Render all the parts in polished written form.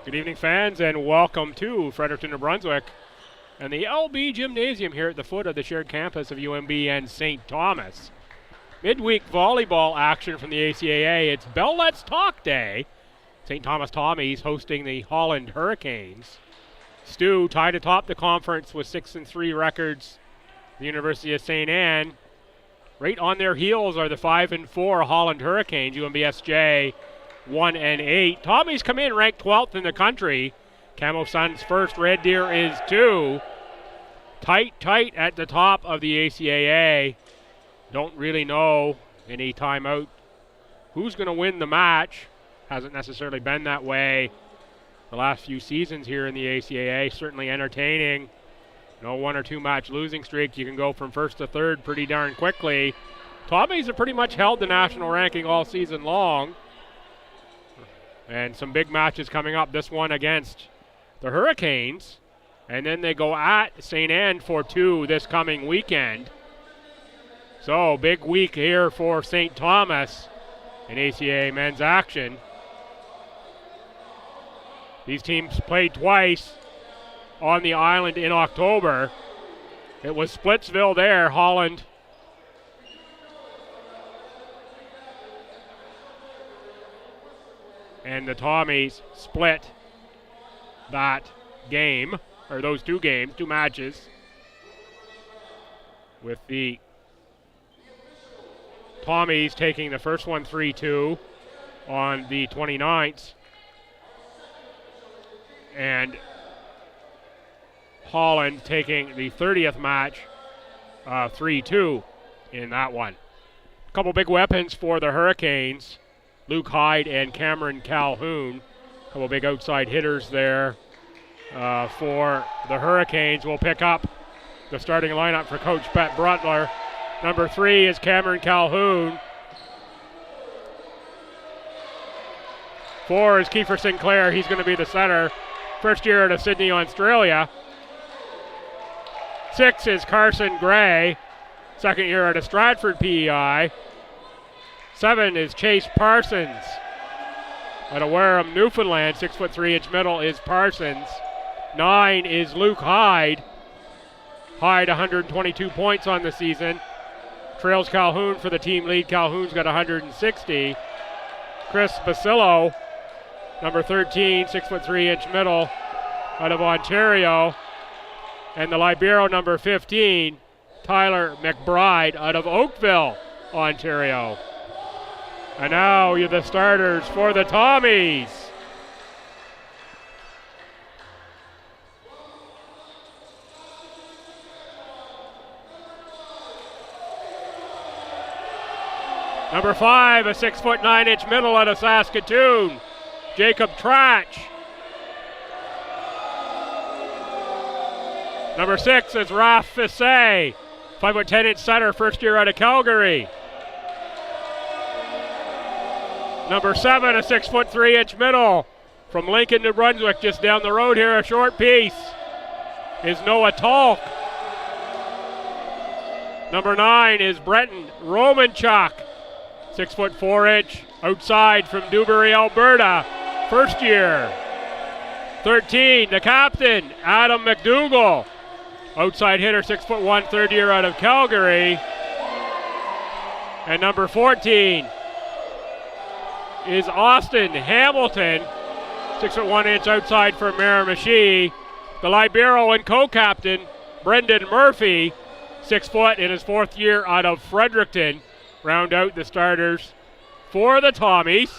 Good evening, fans, and welcome to Fredericton, New Brunswick, and the LB Gymnasium here at the foot of the shared campus of UNB and St. Thomas. Midweek volleyball action from the ACAA. It's Bell Let's Talk Day. St. Thomas Tommies hosting the Holland Hurricanes. STU tied atop the conference with 6-3 records. The University of St. Anne. Right on their heels are the 5-4 Holland Hurricanes. UNBSJ 1-8. Tommies come in ranked 12th in the country. Camo Suns first, Red Deer is 2. Tight at the top of the ACAA. Don't really know any timeout who's going to win the match. Hasn't necessarily been that way the last few seasons here in the ACAA. Certainly entertaining. No 1 or 2 match losing streak. You can go from first to third pretty darn quickly. Tommies have pretty much held the national ranking all season long. And some big matches coming up. This one against the Hurricanes. And then they go at St. Anne for 2 this coming weekend. So, big week here for St. Thomas in ACAA men's action. These teams played twice on the island in October. It was Splitsville there, Holland. And the Tommies split that game, or those 2 games, 2 matches, with the Tommies taking the first one 3-2 on the 29th, and Holland taking the 30th match 3-2 in that one. A couple big weapons for the Hurricanes. Luke Hyde and Cameron Calhoun. A couple big outside hitters there for the Hurricanes. We'll pick up the starting lineup for Coach Pat Brutler. Number 3 is Cameron Calhoun. 4 is Kiefer Sinclair. He's going to be the center. First year out of Sydney, Australia. 6 is Carson Gray. Second year out of Stratford, PEI. 7 is Chase Parsons out of Wareham, Newfoundland. 6'3" middle is Parsons. 9 is Luke Hyde. Hyde 122 points on the season. Trails Calhoun for the team lead. Calhoun's got 160. Chris Basillo, number 13, 6'3" middle out of Ontario. And the libero, number 15, Tyler McBride out of Oakville, Ontario. And now you're the starters for the Tommies. Number 5, a 6'9" middle out of Saskatoon, Jacob Trach. Number 6 is Raph Fissé, 5'10" center, first year out of Calgary. Number 7, a 6'3" middle from Lincoln, New Brunswick, just down the road here, a short piece, is Noah Talk. Number 9 is Brenton Romanchuk, 6'4" outside from Dewberry, Alberta, first year. 13, the captain, Adam McDougall, outside hitter, 6'1", third year out of Calgary. And number 14 is Austin Hamilton, 6'1" outside from Miramichi. The libero and co-captain, Brendan Murphy, 6 foot in his 4th year out of Fredericton, round out the starters for the Tommies.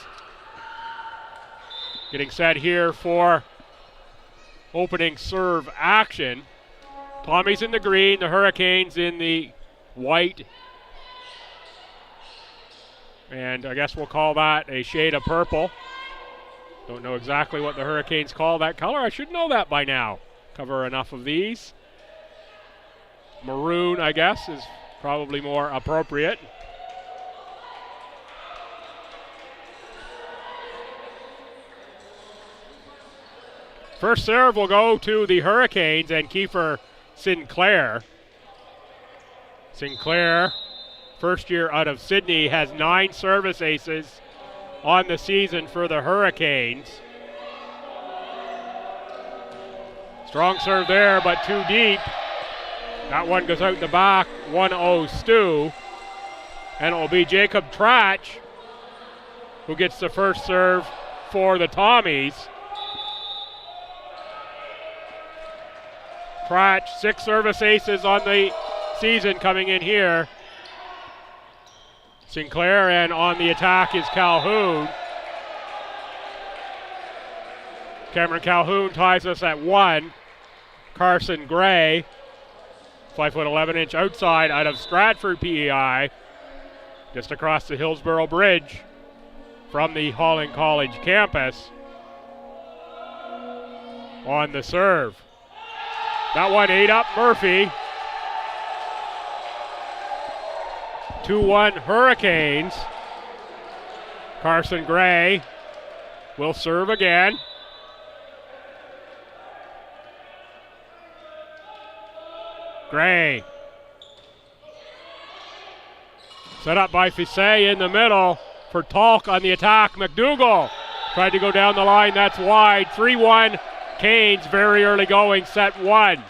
Getting set here for opening serve action. Tommies in the green, the Hurricanes in the white. And I guess we'll call that a shade of purple. Don't know exactly what the Hurricanes call that color. I should know that by now. Cover enough of these. Maroon, I guess, is probably more appropriate. First serve will go to the Hurricanes and Kiefer Sinclair. Sinclair, first year out of Sydney, has 9 service aces on the season for the Hurricanes. Strong serve there, but too deep. That one goes out the back, 1-0 STU. And it will be Jacob Tratch who gets the first serve for the Tommies. Tratch, 6 service aces on the season coming in here. Sinclair, and on the attack is Calhoun. Cameron Calhoun ties us at 1. Carson Gray, 5'11" outside out of Stratford PEI, just across the Hillsborough Bridge from the Holland College campus. On the serve. That one ate up Murphy. 2-1 Hurricanes. Carson Gray will serve again. Gray. Set up by Fisset in the middle for Talk on the attack. McDougall tried to go down the line. That's wide. 3-1 Canes, very early going, set 1.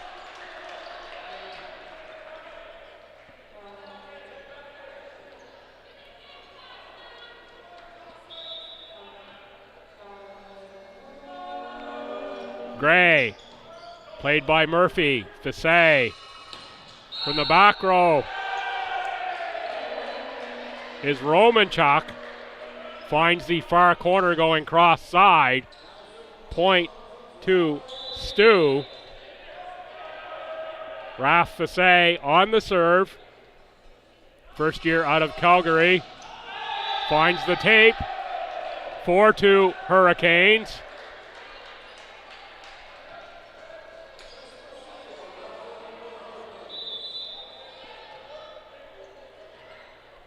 Gray, played by Murphy. Fisset from the back row is Romanchuk. Finds the far corner going cross side. Point to STU. Raph Fisset on the serve. First year out of Calgary. Finds the tape. 4-2 Hurricanes.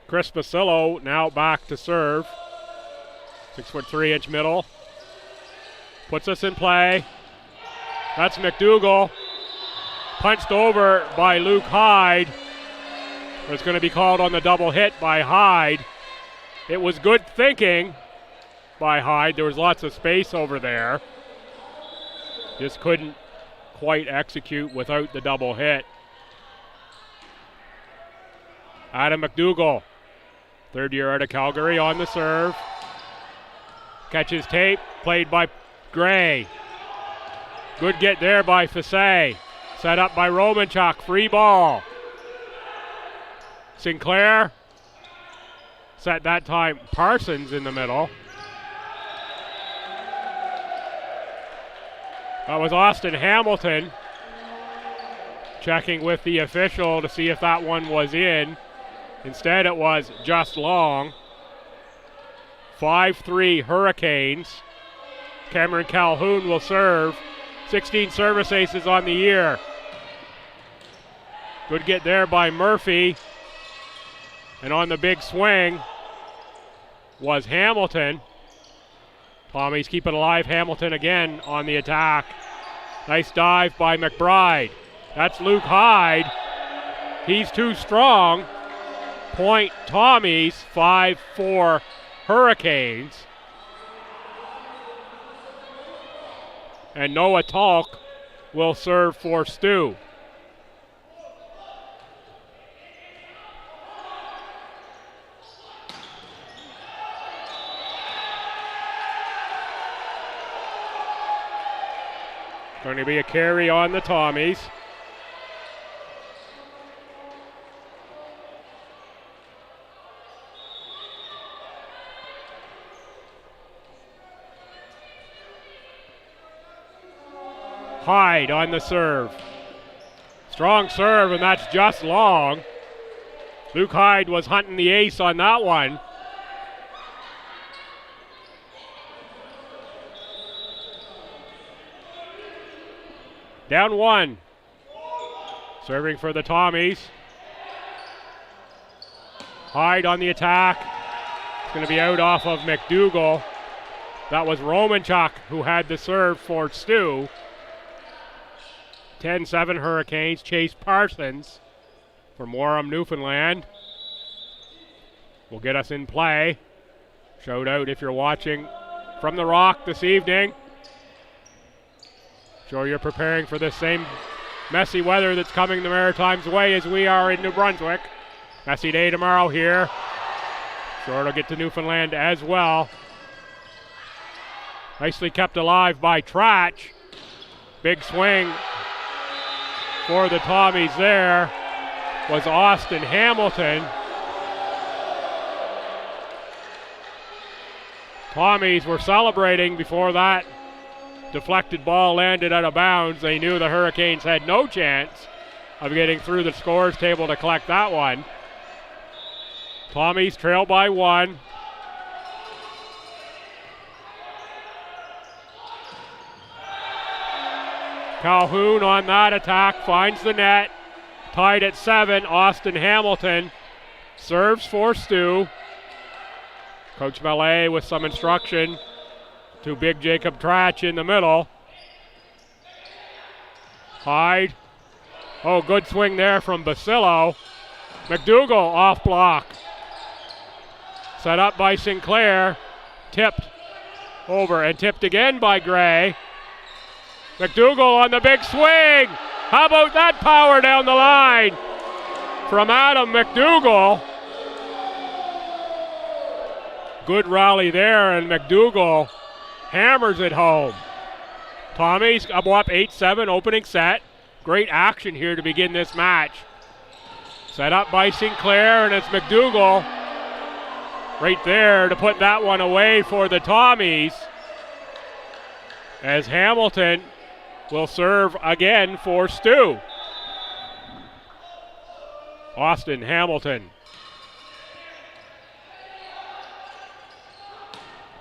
Chris Basillo now back to serve. 6'3" middle. Puts us in play. That's McDougall. Punched over by Luke Hyde. It's going to be called on the double hit by Hyde. It was good thinking by Hyde. There was lots of space over there. Just couldn't quite execute without the double hit. Adam McDougall, third year out of Calgary, on the serve. Catches tape, played by Gray. Good get there by Fisset. Set up by Romanchuk, free ball. Sinclair. Set that time Parsons in the middle. That was Austin Hamilton checking with the official to see if that one was in. Instead it was just long. 5-3 Hurricanes. Cameron Calhoun will serve. 16 service aces on the year. Good get there by Murphy. And on the big swing was Hamilton. Tommy's keeping alive. Hamilton again on the attack. Nice dive by McBride. That's Luke Hyde. He's too strong. Point Tommy's, 5-4 Hurricanes. And Noah Talk will serve for STU. Going to be a carry on the Tommies. Hyde on the serve. Strong serve, and that's just long. Luke Hyde was hunting the ace on that one. Down 1. Serving for the Tommies. Hyde on the attack. It's going to be out off of McDougall. That was Romanchuk who had the serve for STU. 10-7 Hurricanes. Chase Parsons from Wareham, Newfoundland will get us in play. Shout out if you're watching from the Rock this evening. Sure you're preparing for the same messy weather that's coming the Maritimes' way as we are in New Brunswick. Messy day tomorrow here. Sure it'll get to Newfoundland as well. Nicely kept alive by Trach. Big swing for the Tommies there was Austin Hamilton. Tommies were celebrating before that deflected ball landed out of bounds. They knew the Hurricanes had no chance of getting through the scores table to collect that one. Tommies trail by 1. Calhoun on that attack finds the net. Tied at 7. Austin Hamilton serves for Stu. Coach Mallet with some instruction to big Jacob Trach in the middle. Hyde. Oh, good swing there from Basillo. McDougall off block. Set up by Sinclair. Tipped over and tipped again by Gray. McDougall on the big swing. How about that power down the line from Adam McDougall? Good rally there, and McDougall hammers it home. Tommies up 8-7 opening set. Great action here to begin this match. Set up by Sinclair, and it's McDougall right there to put that one away for the Tommies, as Hamilton will serve again for Stu. Austin Hamilton.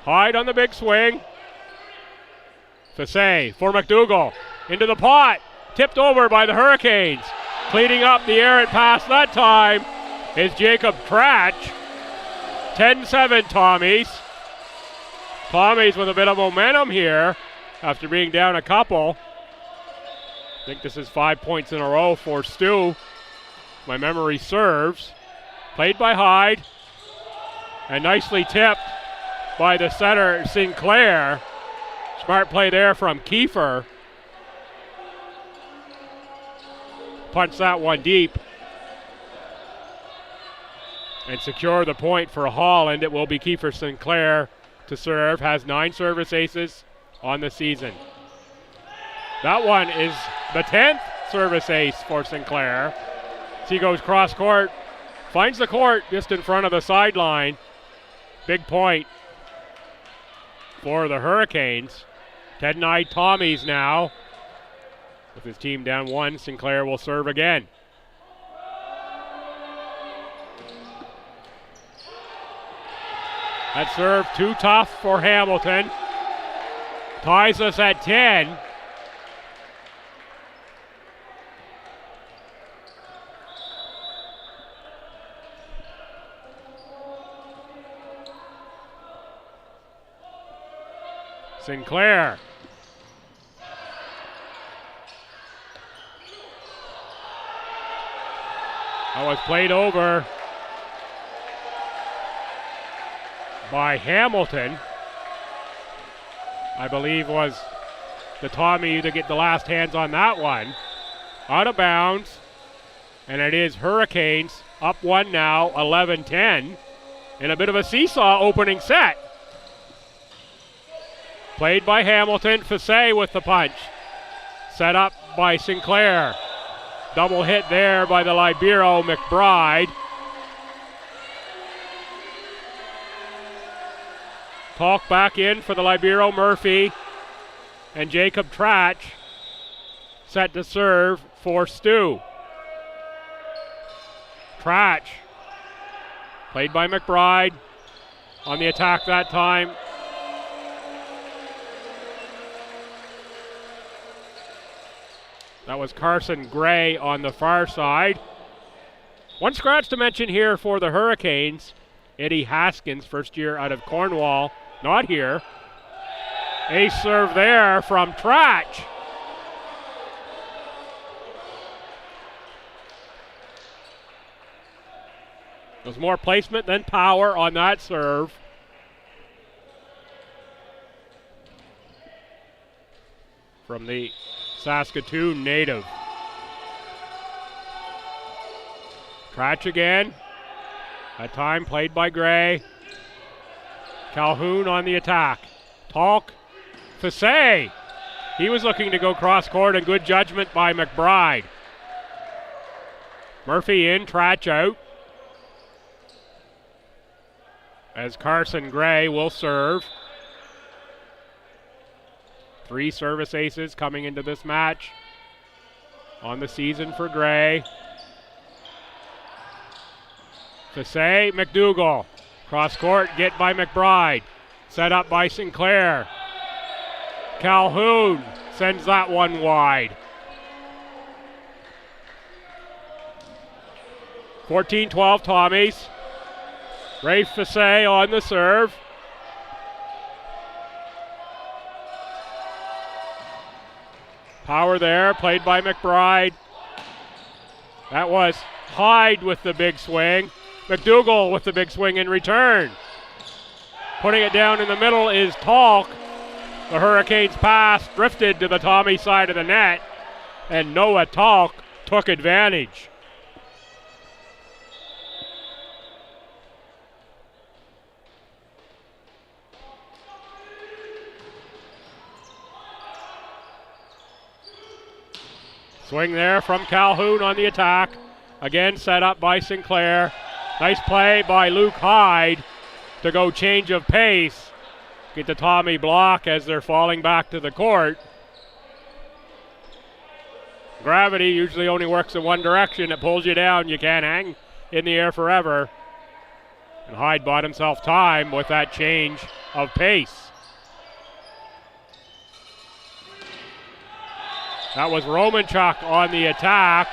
Hyde on the big swing. Fassé for McDougall. Into the pot. Tipped over by the Hurricanes. Cleaning up the errant pass that time is Jacob Trach. 10-7 Tommies. Tommies with a bit of momentum here after being down a couple. I think this is 5 points in a row for Stu. My memory serves. Played by Hyde. And nicely tipped by the center, Sinclair. Smart play there from Kiefer. Punch that one deep. And secure the point for Holland. It will be Kiefer Sinclair to serve. Has 9 service aces on the season. That one is the 10th service ace for Sinclair. He goes cross court. Finds the court just in front of the sideline. Big point for the Hurricanes. 10-9 Tommies now. With his team down 1, Sinclair will serve again. That serve too tough for Hamilton. Ties us at 10. Sinclair. That was played over by Hamilton. I believe was the Tommy to get the last hands on that one. Out of bounds. And it is Hurricanes up 1 now, 11-10. In a bit of a seesaw opening set. Played by Hamilton. Fassé with the punch. Set up by Sinclair. Double hit there by the libero McBride. Talk back in for the libero Murphy. And Jacob Trach set to serve for Stu. Trach. Played by McBride. On the attack that time. That was Carson Gray on the far side. One scratch to mention here for the Hurricanes. Eddie Haskins, first year out of Cornwall, not here. Ace serve there from Trach. There's more placement than power on that serve. From the Saskatoon native. Tratch again. That time played by Gray. Calhoun on the attack. Talk. Fassé. He was looking to go cross court, and good judgment by McBride. Murphy in, Tratch out. As Carson Gray will serve. 3 service aces coming into this match on the season for Gray. Fassé, McDougall. Cross court, get by McBride. Set up by Sinclair. Calhoun sends that one wide. 14-12 Tommies. Rafe Fassé on the serve. Power there, played by McBride. That was Hyde with the big swing. McDougall with the big swing in return. Putting it down in the middle is Talk. The Hurricanes pass drifted to the Tommy side of the net, and Noah Talk took advantage. Swing there from Calhoun on the attack. Again set up by Sinclair. Nice play by Luke Hyde to go change of pace. Get the Tommy block as they're falling back to the court. Gravity usually only works in one direction. It pulls you down. You can't hang in the air forever. And Hyde bought himself time with that change of pace. That was Romanchuk on the attack.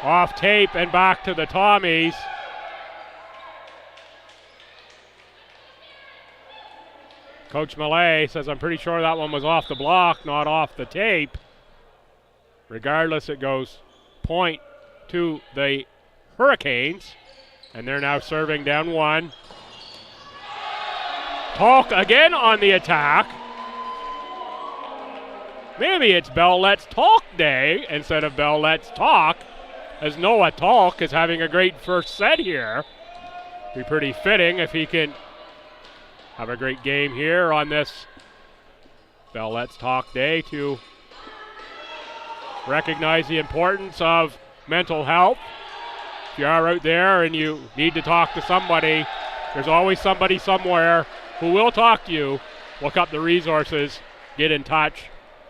Off tape and back to the Tommies. Coach Millay says, I'm pretty sure that one was off the block, not off the tape. Regardless, it goes point to the Hurricanes. And they're now serving down 1. Talk again on the attack. Maybe it's Bell Let's Talk Day instead of Bell Let's Talk, as Noah Talk is having a great first set here. Be pretty fitting if he can have a great game here on this Bell Let's Talk Day to recognize the importance of mental health. If you are out there and you need to talk to somebody, there's always somebody somewhere who will talk to you. Look up the resources, get in touch.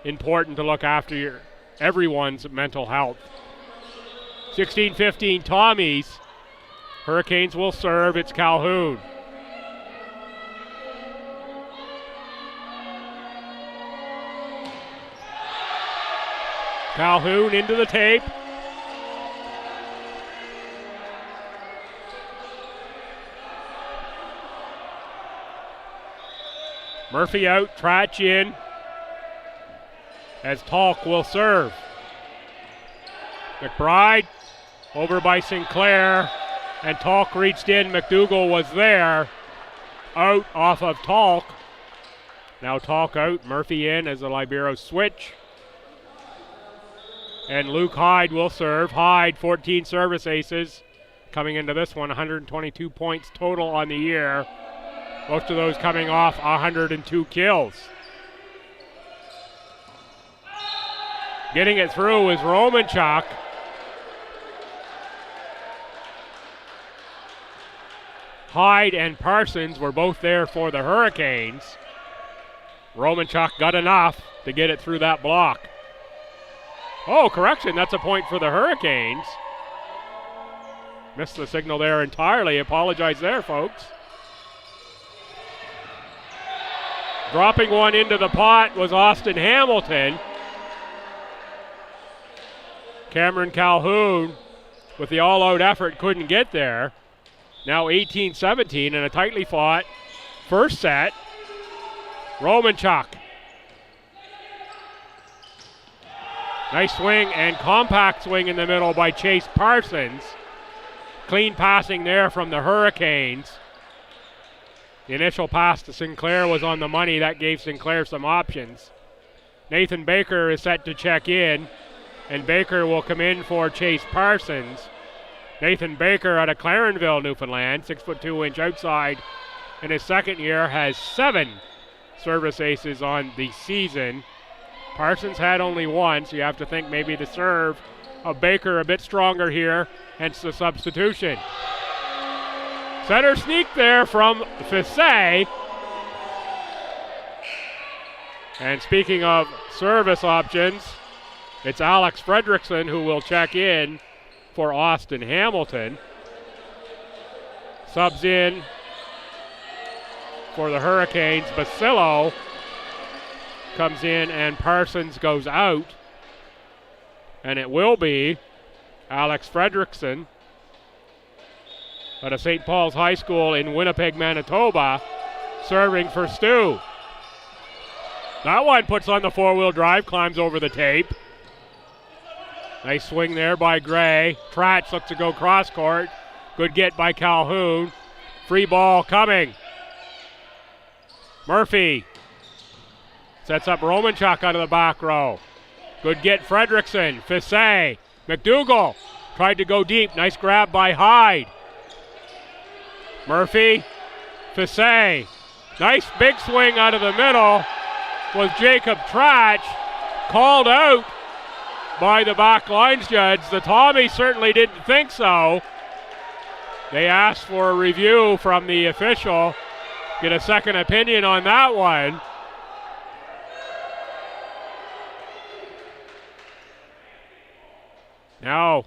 Important to look after everyone's mental health. 16-15 Tommies. Hurricanes will serve. It's Calhoun. Calhoun into the tape. Murphy out, Tratch in. As Talk will serve. McBride over by Sinclair, and Talk reached in. McDougall was there. Out off of Talk. Now Talk out, Murphy in as the Libero switch. And Luke Hyde will serve. Hyde, 14 service aces. Coming into this one, 122 points total on the year. Most of those coming off 102 kills. Getting it through is Romanchuk. Hyde and Parsons were both there for the Hurricanes. Romanchuk got enough to get it through that block. Oh, correction, that's a point for the Hurricanes. Missed the signal there entirely. Apologize there, folks. Dropping one into the pot was Austin Hamilton. Cameron Calhoun, with the all-out effort, couldn't get there. Now 18-17 in a tightly fought first set. Romanchuk. Nice swing and compact swing in the middle by Chase Parsons. Clean passing there from the Hurricanes. The initial pass to Sinclair was on the money. That gave Sinclair some options. Nathan Baker is set to check in, and Baker will come in for Chase Parsons. Nathan Baker out of Clarenville, Newfoundland, 6'2" outside. In his second year, has 7 service aces on the season. Parsons had only 1, so you have to think maybe the serve of Baker a bit stronger here, hence the substitution. Center sneak there from Fissé. And speaking of service options, it's Alex Fredrickson who will check in for Austin Hamilton. Subs in for the Hurricanes. Basillo comes in and Parsons goes out. And it will be Alex Fredrickson out of St. Paul's High School in Winnipeg, Manitoba, serving for STU. That one puts on the 4-wheel drive, climbs over the tape. Nice swing there by Gray. Tratch looks to go cross court. Good get by Calhoun. Free ball coming. Murphy sets up Romanchuk out of the back row. Good get Fredrickson. Fissé. McDougall tried to go deep. Nice grab by Hyde. Murphy. Fissé. Nice big swing out of the middle was Jacob Tratch. Called out by the back lines judge. The Tommies certainly didn't think so. They asked for a review from the official. Get a second opinion on that one. Now,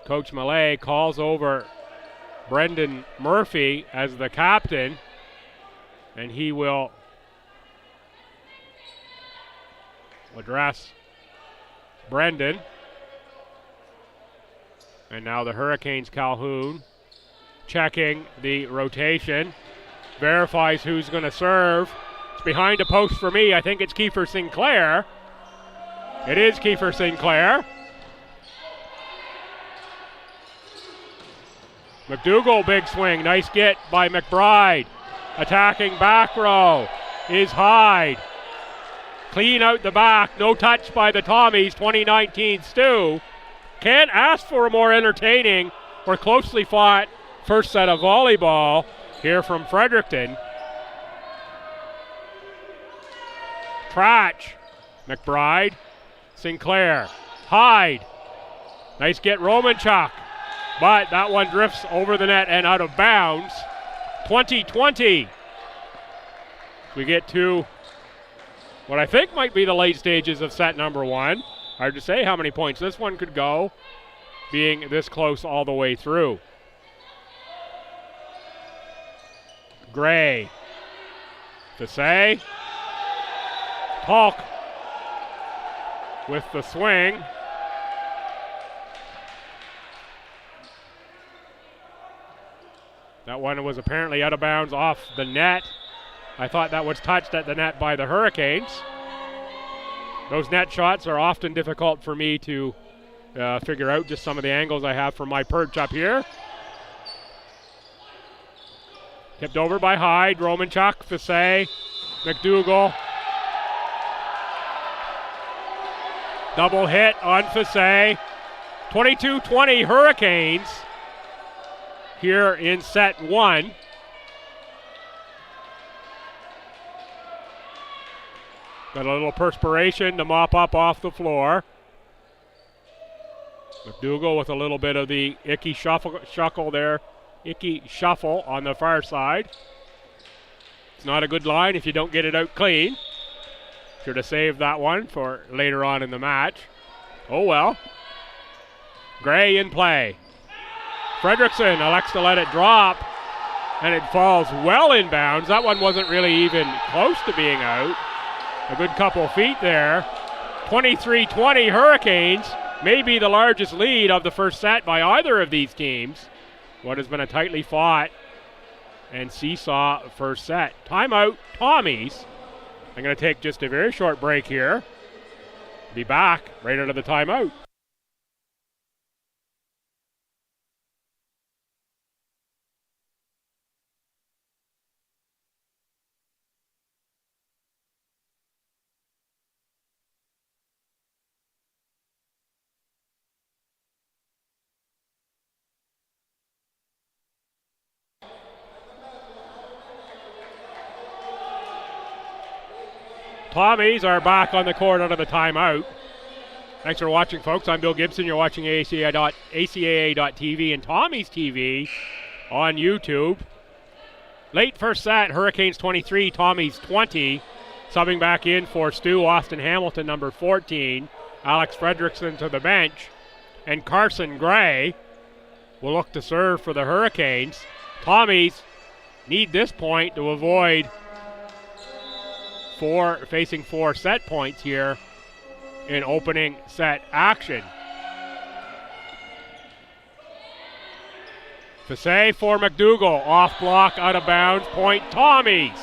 Coach Millay calls over Brendan Murphy as the captain, and he will address Brendan. And now the Hurricanes Calhoun checking the rotation, verifies who's going to serve. It's behind a post for me. I think it's Kiefer Sinclair. It is Kiefer Sinclair. McDougall, big swing. Nice get by McBride. Attacking back row is Hyde. Clean out the back. No touch by the Tommies. 2019 STU. Can't ask for a more entertaining or closely fought first set of volleyball here from Fredericton. Tratch. McBride. Sinclair. Hyde. Nice get Romanchuk. But that one drifts over the net and out of bounds. 20-20. We get to what I think might be the late stages of set number 1. Hard to say how many points this one could go, being this close all the way through. Gray. Fissé. Talk with the swing. That one was apparently out of bounds off the net. I thought that was touched at the net by the Hurricanes. Those net shots are often difficult for me to figure out, just some of the angles I have from my perch up here. Tipped over by Hyde, Romanchuk, Fissé, McDougall. Double hit on Fissé. 22-20 Hurricanes here in set 1. Got a little perspiration to mop up off the floor. McDougall with a little bit of the icky shuffle there. Icky shuffle on the far side. It's not a good line if you don't get it out clean. Should have saved that one for later on in the match. Oh well. Gray in play. Fredrickson elects to let it drop, and it falls well in bounds. That one wasn't really even close to being out. A good couple feet there. 23-20 Hurricanes. Maybe the largest lead of the first set by either of these teams. What has been a tightly fought and seesaw first set. Timeout, Tommies. I'm going to take just a very short break here. Be back right out of the timeout. Tommies are back on the court out of the timeout. Thanks for watching, folks. I'm Bill Gibson. You're watching ACAA.TV and Tommy's TV on YouTube. Late first set, Hurricanes 23, Tommy's 20. Subbing back in for STU, Austin Hamilton, number 14. Alex Fredrickson to the bench. And Carson Gray will look to serve for the Hurricanes. Tommies need this point to avoid facing 4 set points here in opening set action. Fassé for McDougall, off block, out of bounds, point Tommies.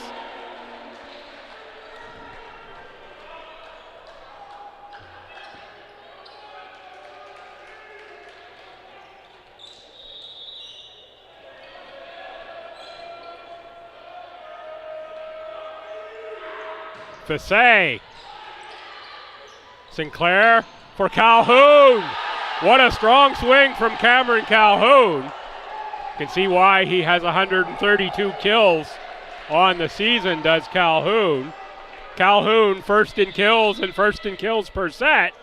Fassé. Sinclair for Calhoun. What a strong swing from Cameron Calhoun. You can see why he has 132 kills on the season, does Calhoun. Calhoun first in kills and first in kills per set.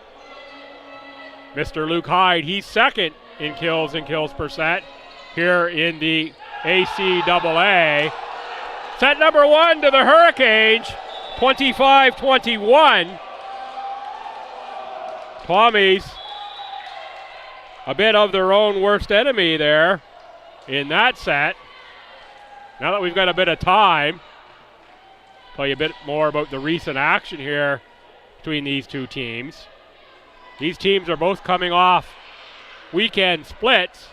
Mr. Luke Hyde, he's second in kills and kills per set here in the ACAA. Set number 1 to the Hurricanes. 25-21. Tommies, a bit of their own worst enemy there in that set. Now that we've got a bit of time, tell you a bit more about the recent action here between these two teams. These teams are both coming off weekend splits.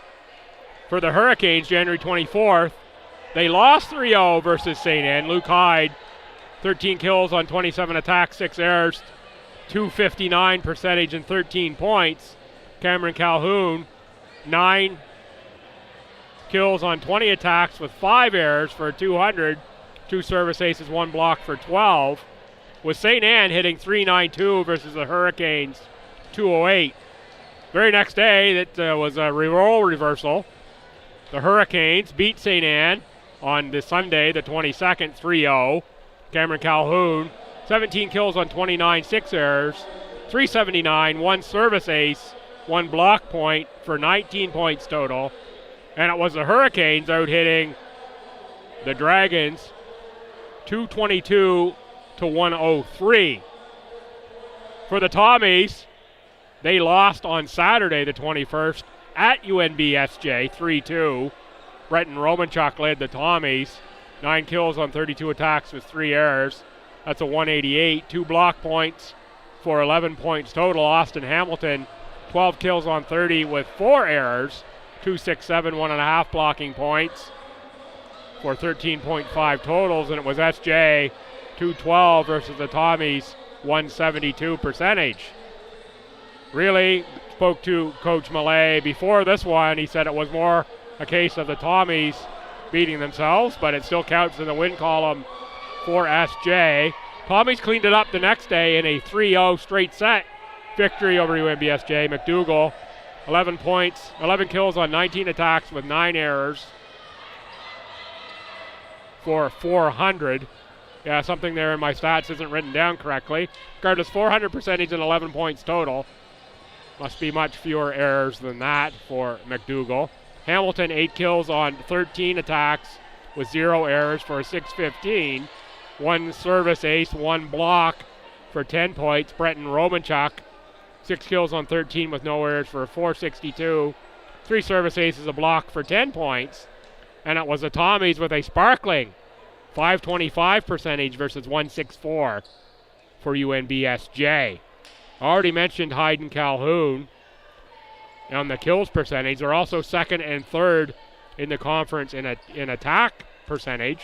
For the Hurricanes, January 24th, they lost 3-0 versus St. Anne. Luke Hyde, 13 kills on 27 attacks, 6 errors, .259 percentage and 13 points. Cameron Calhoun, 9 kills on 20 attacks with 5 errors for 200, 2 service aces, 1 block for 12. With St. Anne hitting .392 versus the Hurricanes, .208. Very next day, that was a role reversal. The Hurricanes beat St. Anne on the Sunday, the 22nd, 3-0. Cameron Calhoun, 17 kills on 29, 6 errors, .379, 1 service ace, 1 block point for 19 points total. And it was the Hurricanes out hitting the Dragons, 222 to 103. For the Tommies, they lost on Saturday, the 21st, at UNBSJ, 3-2. Brenton Romanchuk led the Tommies. 9 kills on 32 attacks with 3 errors. That's a 188. 2 block points for 11 points total. Austin Hamilton, 12 kills on 30 with 4 errors. 267, 1.5 blocking points for 13.5 totals. And it was SJ, 212 versus the Tommies, 172 percentage. Really spoke to Coach Millay before this one. He said it was more a case of the Tommies beating themselves, but it still counts in the win column for SJ. Tommies cleaned it up the next day in a 3-0 straight set victory over UNBSJ. McDougall, 11 points, 11 kills on 19 attacks with 9 errors for 400. Yeah, something there in my stats isn't written down correctly. Regardless, 400 percentage and 11 points total. Must be much fewer errors than that for McDougall. Hamilton, 8 kills on 13 attacks with 0 errors for a 615. 1 service ace, 1 block for 10 points. Brenton Romanchuk, 6 kills on 13 with no errors for a 462. 3 service aces, a block for 10 points. And it was the Tommies with a sparkling 525 percentage versus 164 for UNBSJ. Already mentioned Hyde and Calhoun on the kills percentage. They're also second and third in the conference in attack percentage.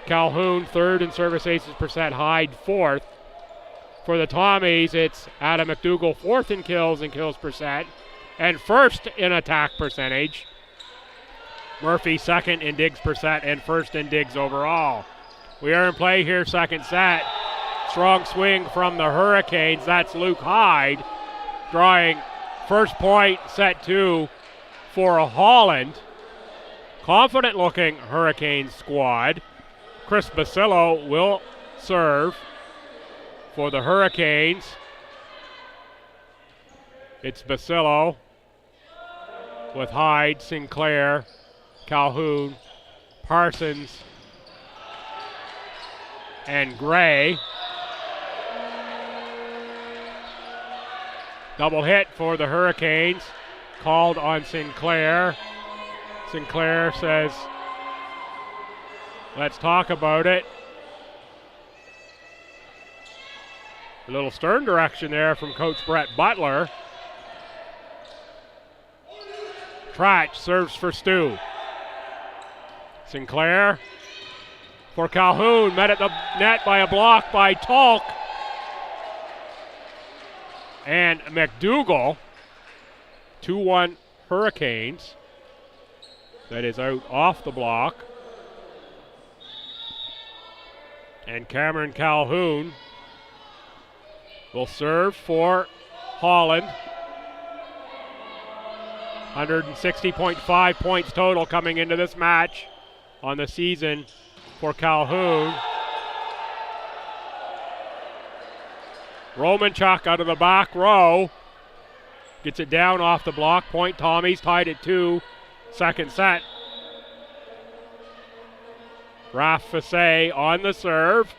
Calhoun third in service aces percent, Hyde fourth. For the Tommies, it's Adam McDougall fourth in kills and kills percent, and first in attack percentage. Murphy second in digs percent and first in digs overall. We are in play here, second set. Strong swing from the Hurricanes. That's Luke Hyde drawing first point, set 2 for Holland. Confident looking Hurricanes squad. Chris Basillo will serve. for the Hurricanes. It's Basillo with Hyde, Sinclair, Calhoun, Parsons, and Gray. Double hit for the Hurricanes, called on Sinclair. Sinclair says, let's talk about it. A little stern direction there from Coach Brett Butler. Trach serves for Stu. Sinclair for Calhoun, met at the net by a block by Talk. And McDougall, 2-1 Hurricanes. That is out off the block. And Cameron Calhoun will serve for Holland. 160.5 points total coming into this match on the season for Calhoun. Romanchuk out of the back row. Gets it down off the block. Point Tommies tied at 2. Second set. Raph Fassé on the serve.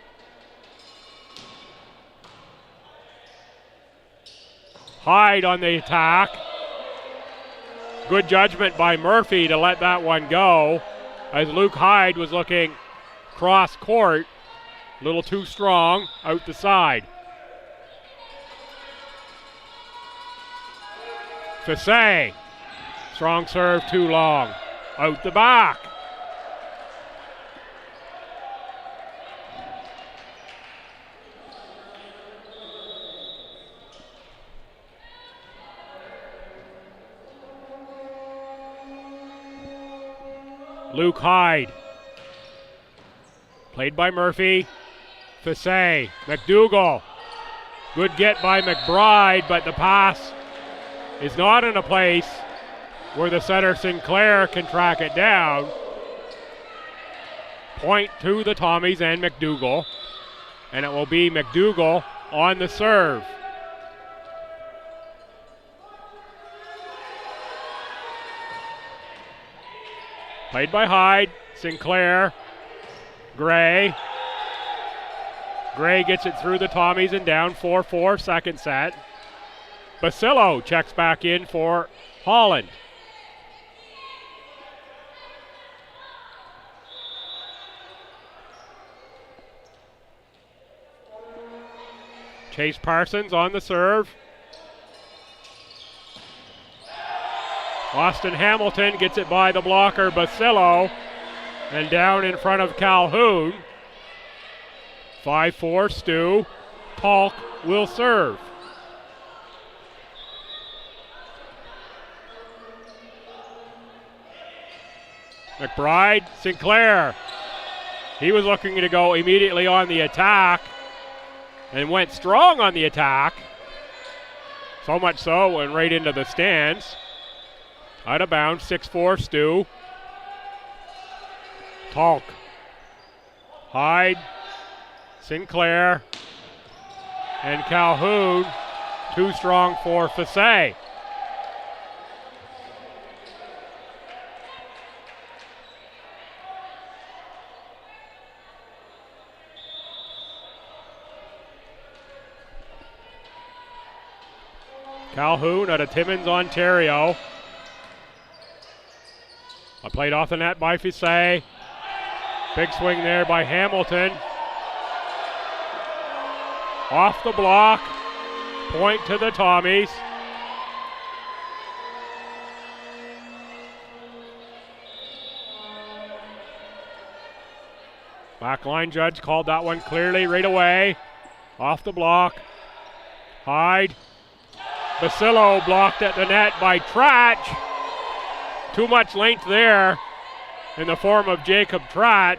Hyde on the attack. Good judgment by Murphy to let that one go, as Luke Hyde was looking cross court. A little too strong out the side. Fassé, strong serve, too long. Out the back. Luke Hyde, played by Murphy. Fassé, McDougall, good get by McBride, but the pass is not in a place where the setter Sinclair can track it down. Point to the Tommies and McDougall, and it will be McDougall on the serve. Played by Hyde, Sinclair, Gray. Gray gets it through the Tommies and down 4-4, second set. Basillo checks back in for Holland. Chase Parsons on the serve. Austin Hamilton gets it by the blocker, Basillo, and down in front of Calhoun. 5-4, Stu. Talk will serve. McBride, Sinclair. He was looking to go immediately on the attack and went strong on the attack. So much so, went right into the stands. Out of bounds, 6-4, Stu. Talk. Hyde, Sinclair, and Calhoun. Too strong for Fassé. Calhoun out of Timmins, Ontario. Played off the net by Fassé. Big swing there by Hamilton. Off the block. Point to the Tommies. Backline judge called that one clearly right away. Off the block. Hyde. Basillo blocked at the net by Trach. Too much length there in the form of Jacob Trach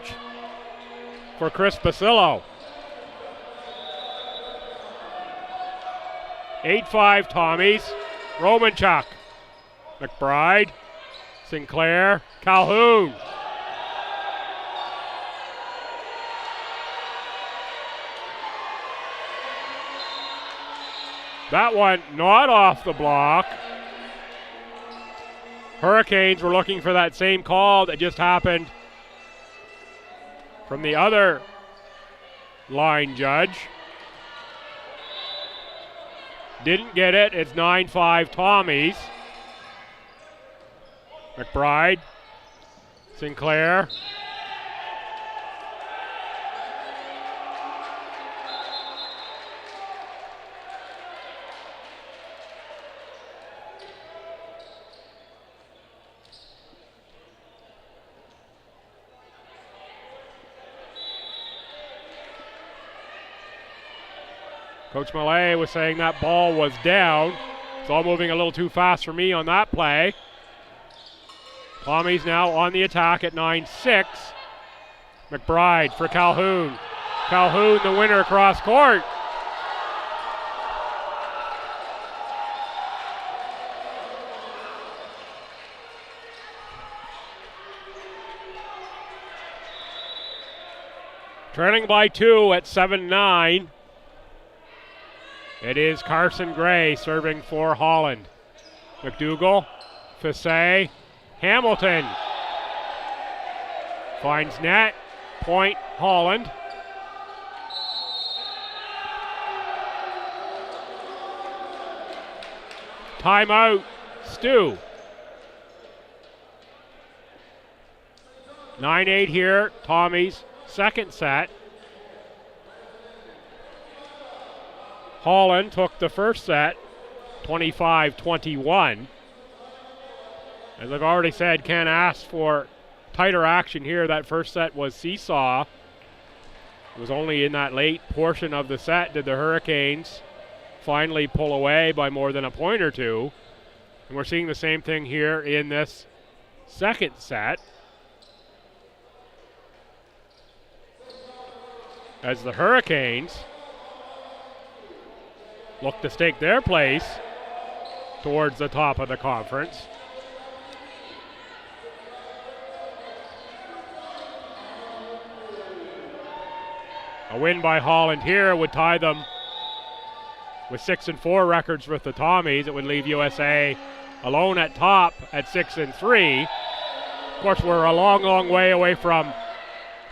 for Chris Basillo. 8-5 Tommies. Romanchuk. McBride. Sinclair. Calhoun. That one not off the block. Hurricanes were looking for that same call that just happened from the other line judge. Didn't get it. It's 9-5 Tommies. McBride, Sinclair. Coach Millay was saying that ball was down. It's all moving a little too fast for me on that play. Tommies now on the attack at 9-6. McBride for Calhoun. Calhoun the winner across court. Trailing by 2 at 7-9. It is Carson Gray serving for Holland. McDougall, Fassay, Hamilton. Finds net, point Holland. Timeout, STU. 9-8 here, Tommy's second set. Holland took the first set, 25-21. As I've already said, can't ask for tighter action here. That first set was seesaw. It was only in that late portion of the set did the Hurricanes finally pull away by more than a point or two. And we're seeing the same thing here in this second set. As the Hurricanes look to stake their place towards the top of the conference. A win by Holland here would tie them with 6-4 records with the Tommies. It would leave USA alone at top at 6-3. Of course, we're a long, long way away from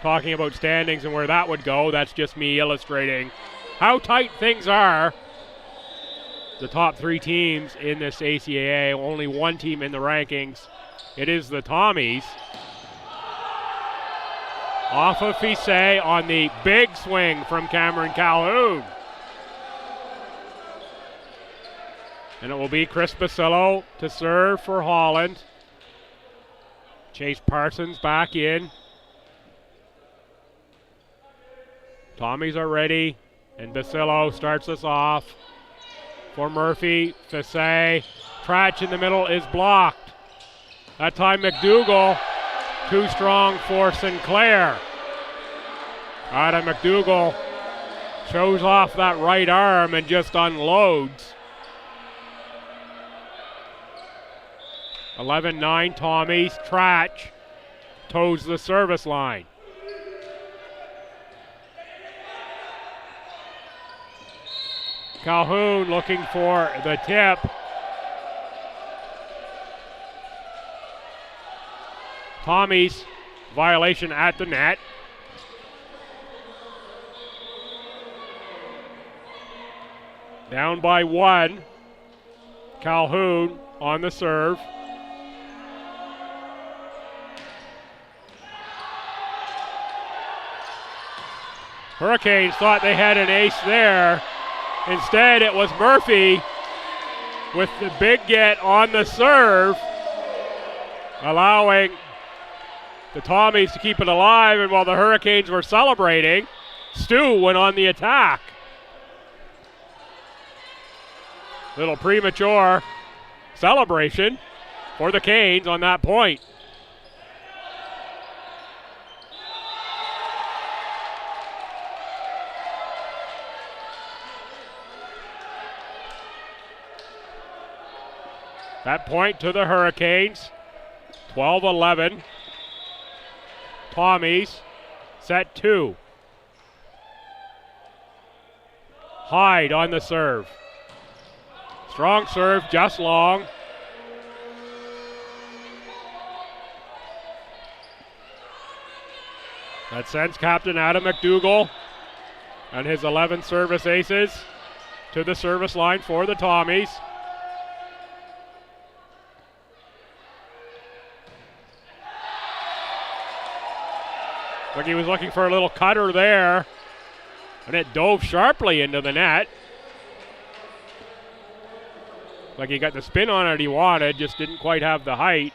talking about standings and where that would go. That's just me illustrating how tight things are. The top three teams in this ACAA, only one team in the rankings. It is the Tommies. Off of Fassay on the big swing from Cameron Calhoun. And it will be Chris Basillo to serve for Holland. Chase Parsons back in. Tommies are ready, and Basillo starts us off. For Murphy, Fassay, Tratch in the middle is blocked. That time McDougall, too strong for Sinclair. Adam McDougall shows off that right arm and just unloads. 11-9 Tommies, Tratch toes the service line. Calhoun looking for the tip. Tommies, violation at the net. Down by 1. Calhoun on the serve. Hurricanes thought they had an ace there. Instead, it was Murphy with the big get on the serve, allowing the Tommies to keep it alive. And while the Hurricanes were celebrating, STU went on the attack. Little premature celebration for the Canes on that point. That point to the Hurricanes, 12-11. Tommies, set 2. Hyde on the serve. Strong serve, just long. That sends Captain Adam McDougall and his 11 service aces to the service line for the Tommies. Like he was looking for a little cutter there, and it dove sharply into the net. Like he got the spin on it he wanted, just didn't quite have the height.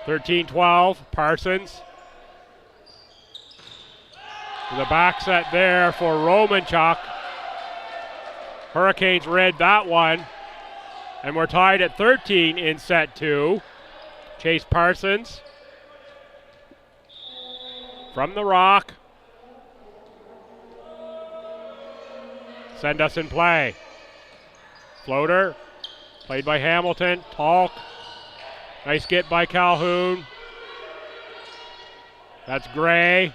13-12, Parsons. The back set there for Romanchuk. Hurricanes read that one. And we're tied at 13 in set 2. Chase Parsons from the rock. Send us in play. Floater, played by Hamilton. Talk. Nice get by Calhoun. That's Gray.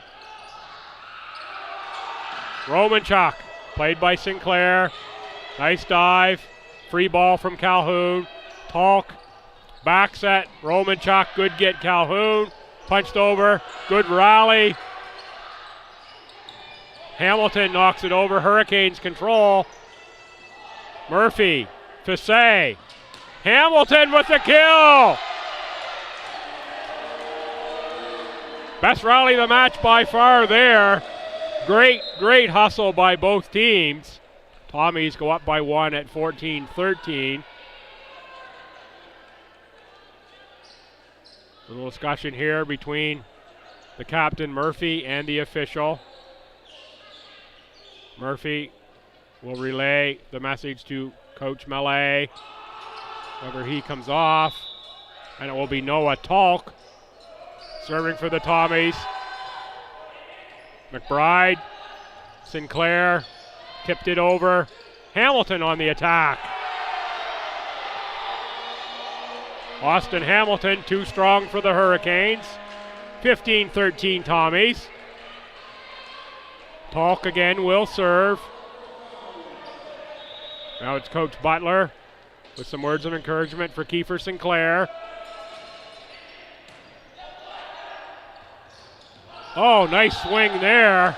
Romanchuk, played by Sinclair. Nice dive. Free ball from Calhoun. Talk. Back set. Romanchuk, good get. Calhoun. Punched over. Good rally. Hamilton knocks it over. Hurricanes control. Murphy. Fisset. Hamilton with the kill. Best rally of the match by far there. Great hustle by both teams. Tommies go up by 1 at 14-13. A little discussion here between the captain, Murphy, and the official. Murphy will relay the message to Coach Melee. Whenever he comes off, and it will be Noah Talk serving for the Tommies. McBride, Sinclair, tipped it over. Hamilton on the attack. Austin Hamilton, too strong for the Hurricanes. 15-13 Tommies. Talk again will serve. Now it's Coach Butler with some words of encouragement for Kiefer Sinclair. Oh, nice swing there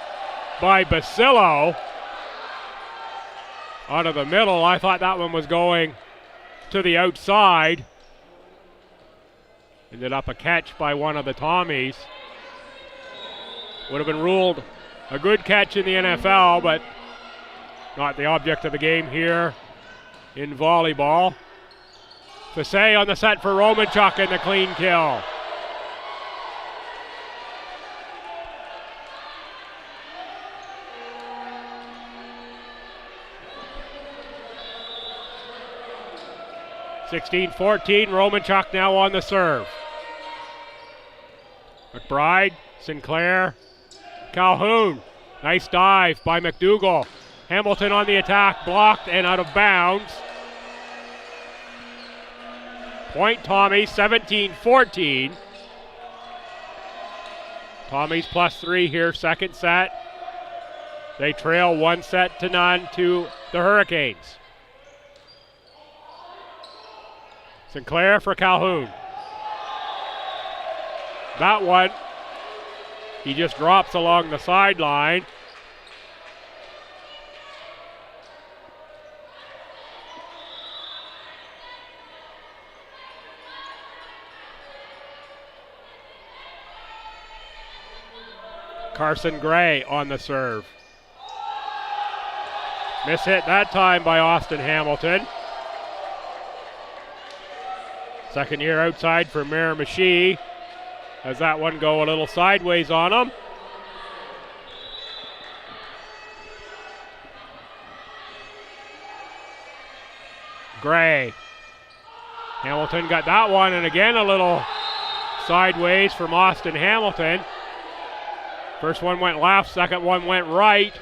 by Basillo. Out of the middle. I thought that one was going to the outside. Ended up a catch by one of the Tommies. Would have been ruled a good catch in the NFL, but not the object of the game here in volleyball. Fisset on the set for Romanchuk and the clean kill. (16-14), Romanchuk now on the serve. McBride, Sinclair, Calhoun. Nice dive by McDougall. Hamilton on the attack, blocked and out of bounds. Point Tommies, 17-14. Tommies +3 here, second set. They trail 1-0 to the Hurricanes. Sinclair for Calhoun. That one, he just drops along the sideline. Carson Gray on the serve. Miss hit that time by Austin Hamilton. Second year outside for Miramichi. Has that one go a little sideways on him. Gray. Hamilton got that one, and again a little sideways from Austin Hamilton. First one went left, second one went right.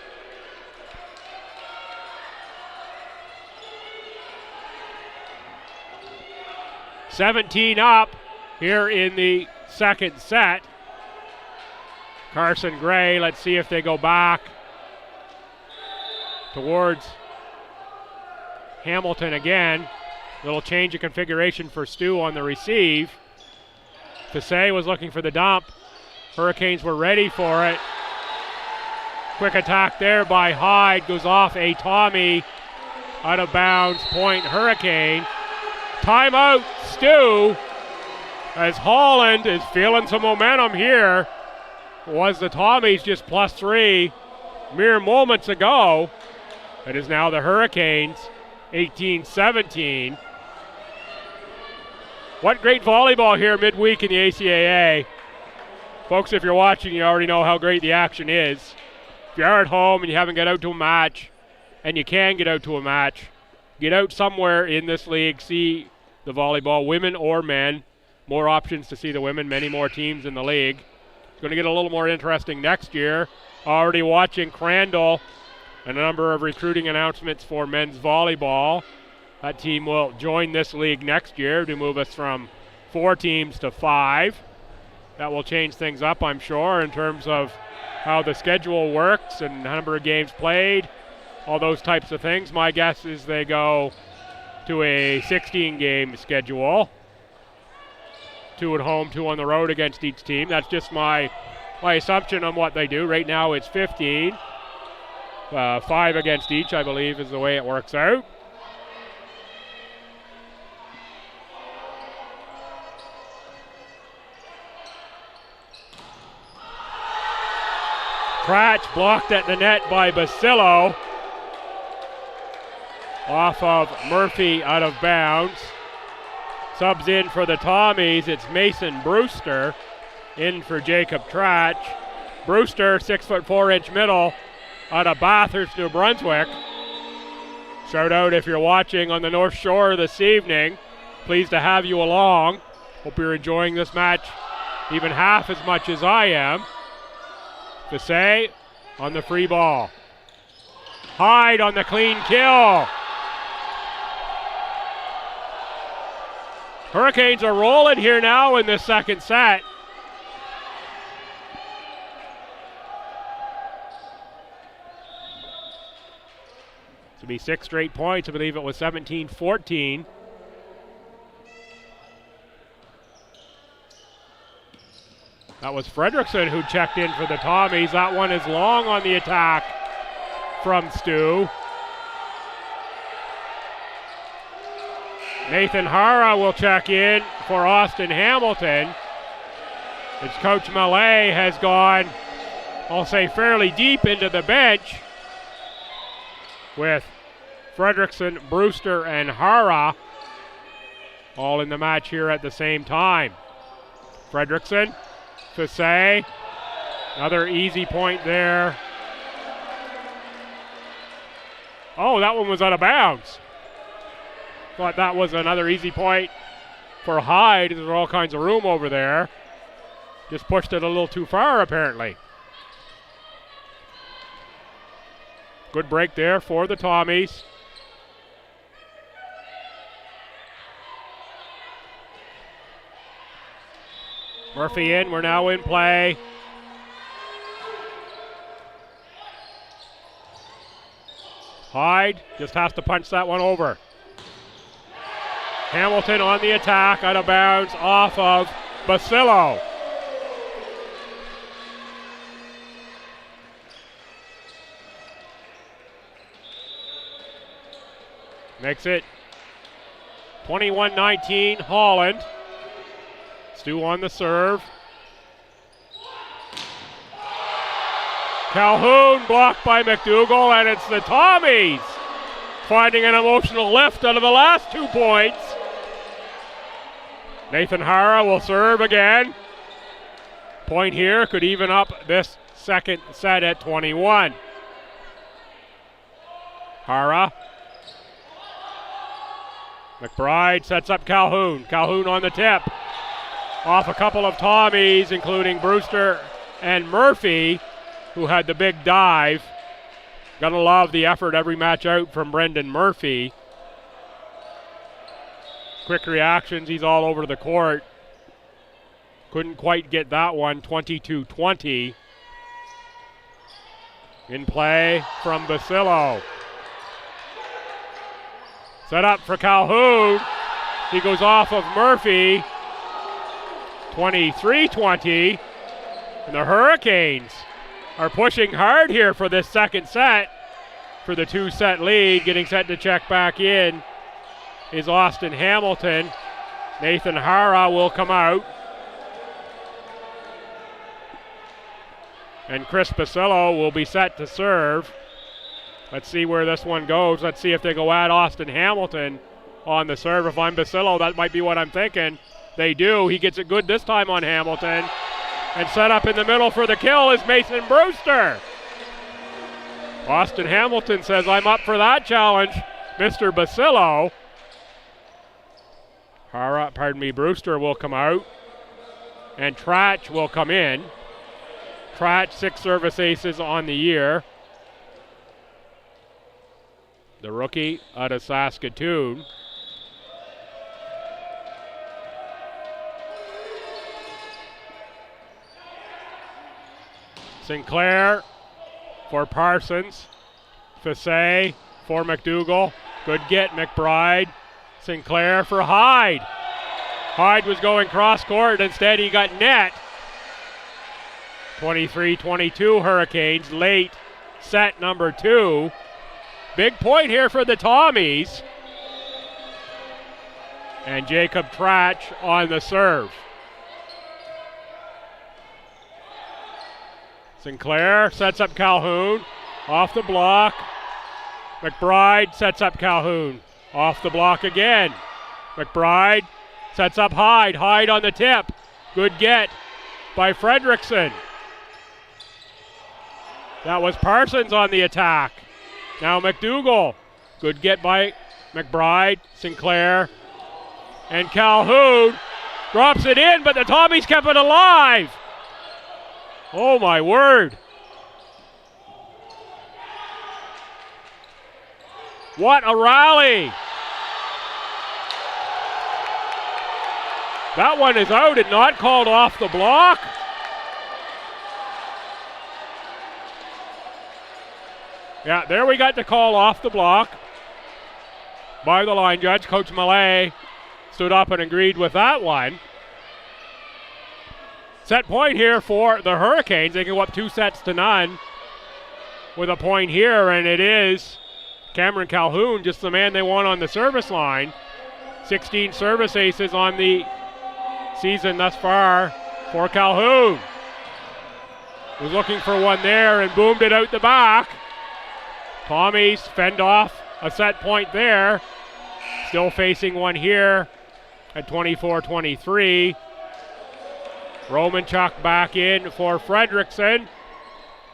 (17 up here in the second set. Carson Gray, let's see if they go back towards Hamilton again. Little change of configuration for STU on the receive. Fassay was looking for the dump. Hurricanes were ready for it. Quick attack there by Hyde. Goes off a Tommy. Out of bounds, point Hurricane. Timeout, STU. As Holland is feeling some momentum here. Was the Tommies just +3 mere moments ago. It is now the Hurricanes, 18-17. What great volleyball here midweek in the ACAA. Folks, if you're watching, you already know how great the action is. If you're at home and you haven't got out to a match, and you can get out to a match, get out somewhere in this league, see the volleyball, women or men. More options to see the women, many more teams in the league. It's going to get a little more interesting next year. Already watching Crandall and a number of recruiting announcements for men's volleyball. That team will join this league next year to move us from 4 teams to 5. That will change things up, I'm sure, in terms of how the schedule works and number of games played, all those types of things. My guess is they go to a 16-game schedule. 2 at home, 2 on the road against each team. That's just my assumption on what they do. Right now it's 15. 5 against each, I believe, is the way it works out. Cratch blocked at the net by Basillo. Off of Murphy, out of bounds. Subs in for the Tommies, it's Mason Brewster. In for Jacob Tratch. Brewster, 6'4" middle, out of Bathurst, New Brunswick. Shout out if you're watching on the North Shore this evening. Pleased to have you along. Hope you're enjoying this match even half as much as I am. Fassay on the free ball. Hyde on the clean kill. Hurricanes are rolling here now in the second set. To be 6 straight points, I believe it was 17-14. That was Fredrickson who checked in for the Tommies. That one is long on the attack from STU. Nathan Hara will check in for Austin Hamilton. As Coach Mallet has gone, I'll say, fairly deep into the bench with Fredrickson, Brewster, and Hara all in the match here at the same time. Fredrickson, Fassay, another easy point there. Oh, that one was out of bounds. Thought that was another easy point for Hyde. There's all kinds of room over there. Just pushed it a little too far, apparently. Good break there for the Tommies. Murphy in, we're now in play. Hyde just has to punch that one over. Hamilton on the attack, out of bounds, off of Basillo. Makes it 21-19 Holland. STU on the serve. Calhoun blocked by McDougall, and it's the Tommies finding an emotional lift out of the last 2 points. Nathan Hara will serve again. Point here could even up this second set at 21. Hara. McBride sets up Calhoun. Calhoun on the tip. Off a couple of Tommies, including Brewster and Murphy, who had the big dive. Gotta love the effort every match out from Brendan Murphy. Quick reactions, he's all over the court. Couldn't quite get that one, 22-20. In play from Basillo. Set up for Calhoun. He goes off of Murphy. 23-20. And the Hurricanes are pushing hard here for this second set. For the 2-set lead, getting set to check back in is Austin Hamilton. Nathan Hara will come out. And Chris Basillo will be set to serve. Let's see where this one goes. Let's see if they go at Austin Hamilton on the serve. If I'm Basillo, that might be what I'm thinking. They do. He gets it good this time on Hamilton. And set up in the middle for the kill is Mason Brewster. Austin Hamilton says, I'm up for that challenge, Mr. Basillo. Brewster will come out. And Trach will come in. Trach, 6 service aces on the year. The rookie out of Saskatoon. Sinclair for Parsons. Fassé for McDougall. Good get, McBride. Sinclair for Hyde. Hyde was going cross court. Instead, he got net. 23-22 Hurricanes. Late set number 2. Big point here for the Tommies. And Jacob Trach on the serve. Sinclair sets up Calhoun. Off the block. McBride sets up Calhoun. Off the block again. McBride sets up Hyde. Hyde on the tip. Good get by Fredrickson. That was Parsons on the attack. Now McDougall. Good get by McBride, Sinclair, and Calhoun. Drops it in, but the Tommies kept it alive. Oh my word. What a rally. That one is out and not called off the block. Yeah, there we got the call off the block by the line judge. Coach Mallet stood up and agreed with that one. Set point here for the Hurricanes. They go up 2-0 with a point here, and it is Cameron Calhoun, just the man they want on the service line. 16 service aces on the season thus far for Calhoun. Was looking for one there and boomed it out the back. Tommies fend off a set point there. Still facing one here at 24-23. Romanchuk back in for Fredrickson.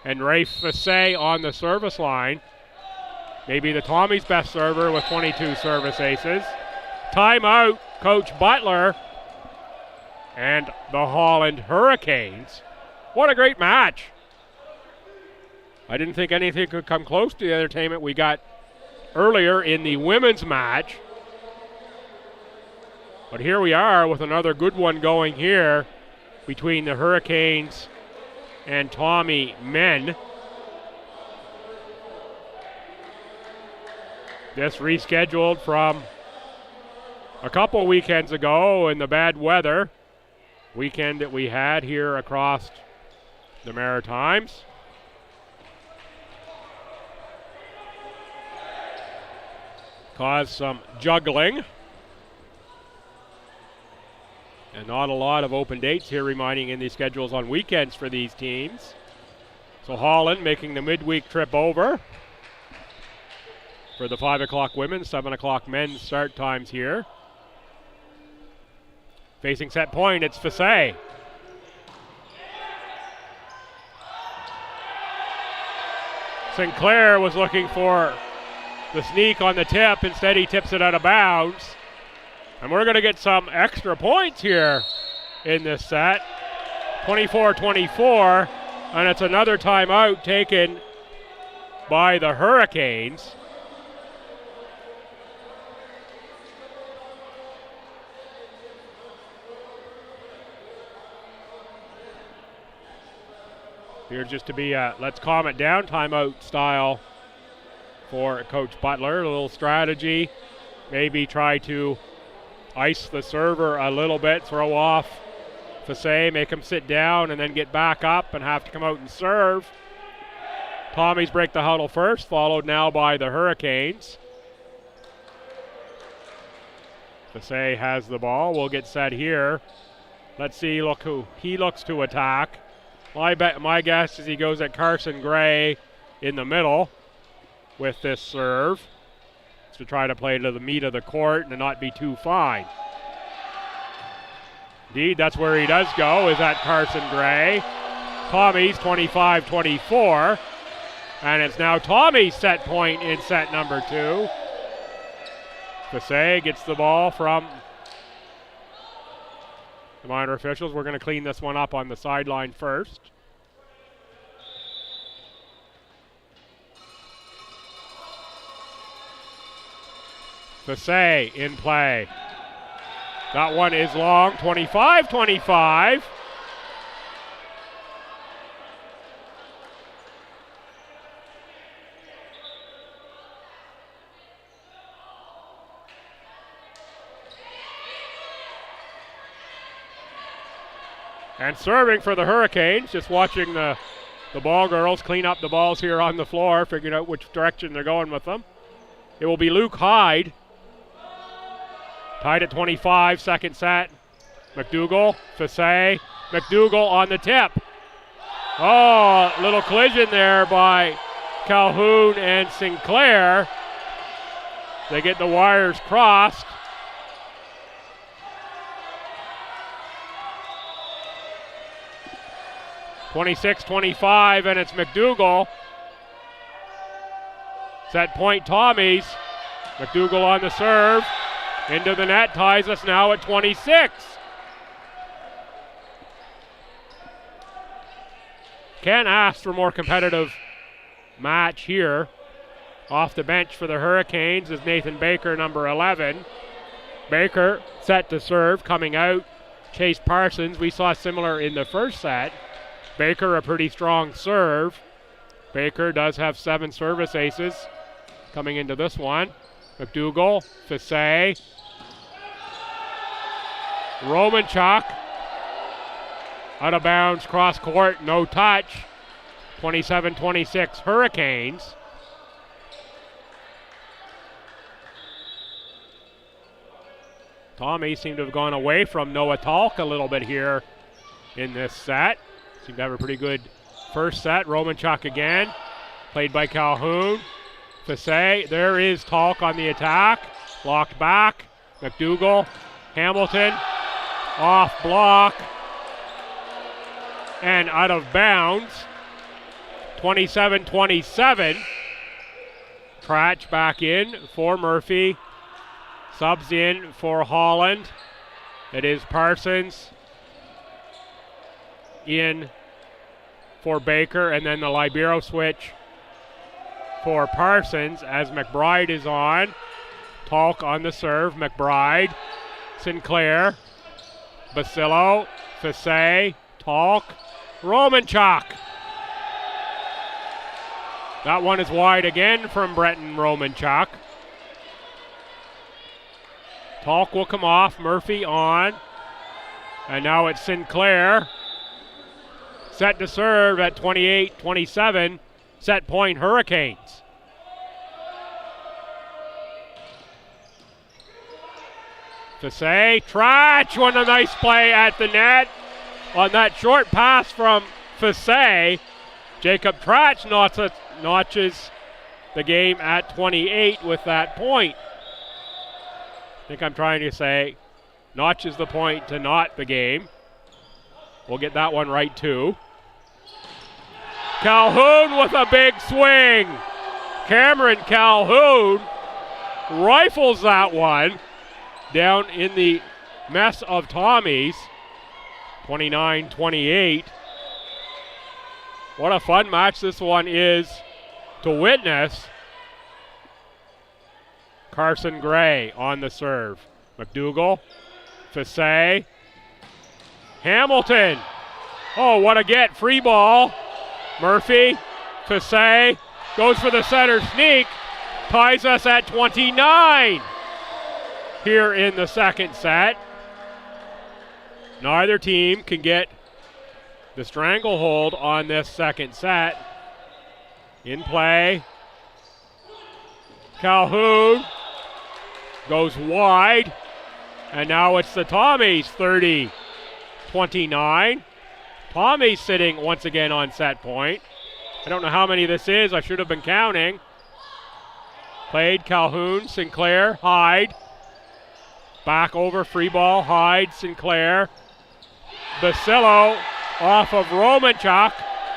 And Rafe Fassé on the service line. Maybe the Tommies' best server with 22 service aces. Timeout, Coach Butler and the Holland Hurricanes. What a great match. I didn't think anything could come close to the entertainment we got earlier in the women's match. But here we are with another good one going here between the Hurricanes and Tommy men. This rescheduled from a couple weekends ago in the bad weather weekend that we had here across the Maritimes. Caused some juggling. And not a lot of open dates here remaining in the schedules on weekends for these teams. So Holland making the midweek trip over for the 5 o'clock women's, 7 o'clock men's start times here. Facing set point, it's Fassé. Sinclair was looking for the sneak on the tip. Instead, he tips it out of bounds. And we're going to get some extra points here in this set. 24-24. And it's another timeout taken by the Hurricanes. Appears just to be a let's calm it down timeout style for Coach Butler. A little strategy maybe try to ice the server a little bit, throw off Fasse, make him sit down, and then get back up and have to come out and serve. Tommies break the huddle first, followed now by the Hurricanes. Fasse has the ball. We'll get set here. Let's see, look who he looks to attack. My guess is he goes at Carson Gray in the middle with this serve to try to play to the meat of the court and not be too fine. Indeed, that's where he does go, is at Carson Gray. Tommy's 25-24. And it's now Tommy's set point in set number 2. Fasse gets the ball from the minor officials. We're going to clean this one up on the sideline first. Fasse in play. That one is long, 25-25. And serving for the Hurricanes, just watching the ball girls clean up the balls here on the floor, figuring out which direction they're going with them. It will be Luke Hyde. Tied at 25, second set. McDougall, Fasse, McDougall on the tip. Oh, little collision there by Calhoun and Sinclair. They get the wires crossed. (26-25), and it's McDougall. Set point Tommies. McDougall on the serve. Into the net, ties us now at 26. Can't ask for more competitive match here. Off the bench for the Hurricanes is Nathan Baker, number 11. Baker set to serve, coming out. Chase Parsons, we saw similar in the first set. Baker, a pretty strong serve. Baker does have 7 service aces coming into this one. McDougall, Fasse. Romanchuk. Out of bounds, cross court, no touch. 27-26 Hurricanes. Tommy seemed to have gone away from Noah Talk a little bit here in this set. Seemed to have a pretty good first set. Romanchuk again, played by Calhoun. Fasse, there is Talk on the attack. Blocked back. McDougall, Hamilton, off block, and out of bounds. 27-27. Tratch back in for Murphy. Subs in for Holland. It is Parsons in for Baker, and then the libero switch for Parsons as McBride is on. Talk on the serve. McBride, Sinclair, Basillo, Fasse, Talk, Romanchuk. That one is wide again from Breton Romanchuk. Talk will come off. Murphy on. And now it's Sinclair. Set to serve at 28-27. Set point Hurricanes. Fasse, Tratch, what a nice play at the net on that short pass from Fasse. Jacob Tratch notches the game at 28 with that point. I think I'm trying to say notches the point to not the game. We'll get that one right too. Calhoun with a big swing. Cameron Calhoun rifles that one down in the mess of Tommy's. 29-28. What a fun match this one is to witness. Carson Gray on the serve. McDougall, Fasse, Hamilton. Oh, what a get. Free ball. Murphy, Fasse goes for the center sneak. Ties us at 29. here in the second set. Neither team can get the stranglehold on this second set. In play. Calhoun goes wide. And now it's the Tommies, 30-29. Tommies sitting once again on set point. I don't know how many this is. I should have been counting. Played Calhoun, Sinclair, Hyde. Back over, free ball, Hyde, Sinclair. Basillo off of Romanchuk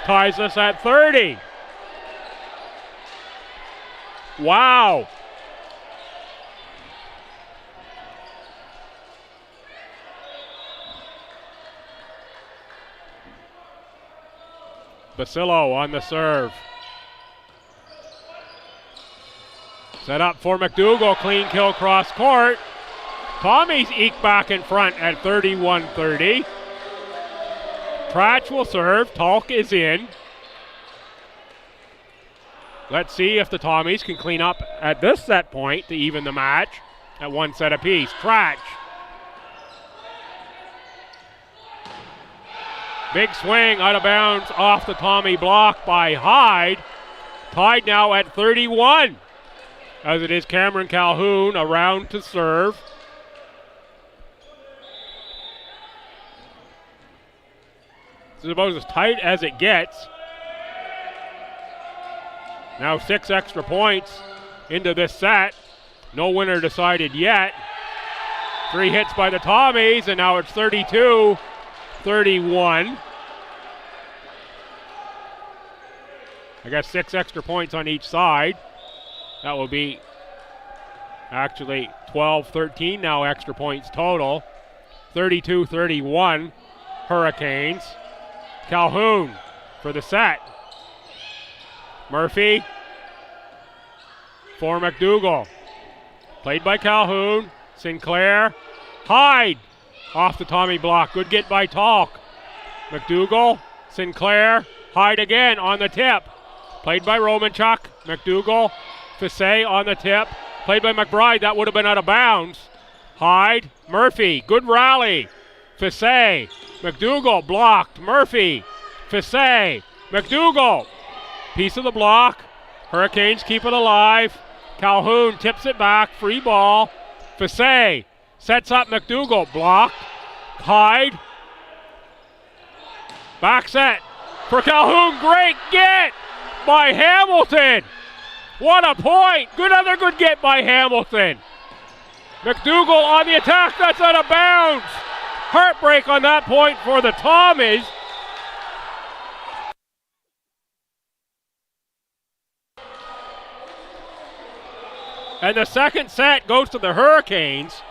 ties us at 30. Wow. Basillo on the serve. Set up for McDougall, clean kill cross court. Tommy's eke back in front at 31-30. Tratch will serve, Talk is in. Let's see if the Tommies can clean up at this set point to even the match at one set apiece. Tratch. Big swing out of bounds off the Tommy block by Hyde. Tied now at 31. As it is Cameron Calhoun around to serve. This is about as tight as it gets. Now 6 extra points into this set. No winner decided yet. 3 hits by the Tommies, and now it's 32-31. I got 6 extra points on each side. That will be actually 12-13 now extra points total. 32-31 Hurricanes. Calhoun for the set. Murphy for McDougall. Played by Calhoun. Sinclair. Hyde off the Tommy block. Good get by Talk. McDougall. Sinclair. Hyde again on the tip. Played by Romanchuk. McDougall. Fisset on the tip. Played by McBride. That would have been out of bounds. Hyde. Murphy. Good rally. Fisset. McDougall blocked. Murphy. Fisset. McDougall. Piece of the block. Hurricanes keep it alive. Calhoun tips it back. Free ball. Fisset sets up McDougall. Blocked. Hyde. Back set for Calhoun. Great get by Hamilton. What a point. Another good get by Hamilton. McDougall on the attack. That's out of bounds. Heartbreak on that point for the Tommies. And the second set goes to the Hurricanes.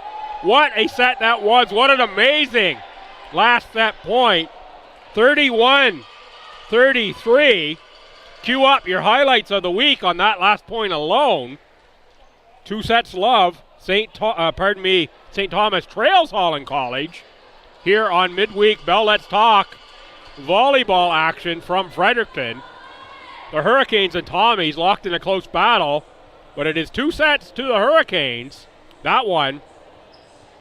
What a set that was. What an amazing last set point. 31-33. Cue up your highlights of the week on that last point alone. 2 sets love. St. Thomas trails Holland College. Here on midweek Bell Let's Talk volleyball action from Fredericton. The Hurricanes and Tommies locked in a close battle, but it is 2 sets to the Hurricanes. That one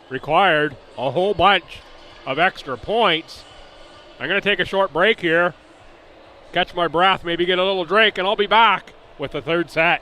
required a whole bunch of extra points. I'm going to take a short break here, catch my breath, maybe get a little drink, and I'll be back with the third set.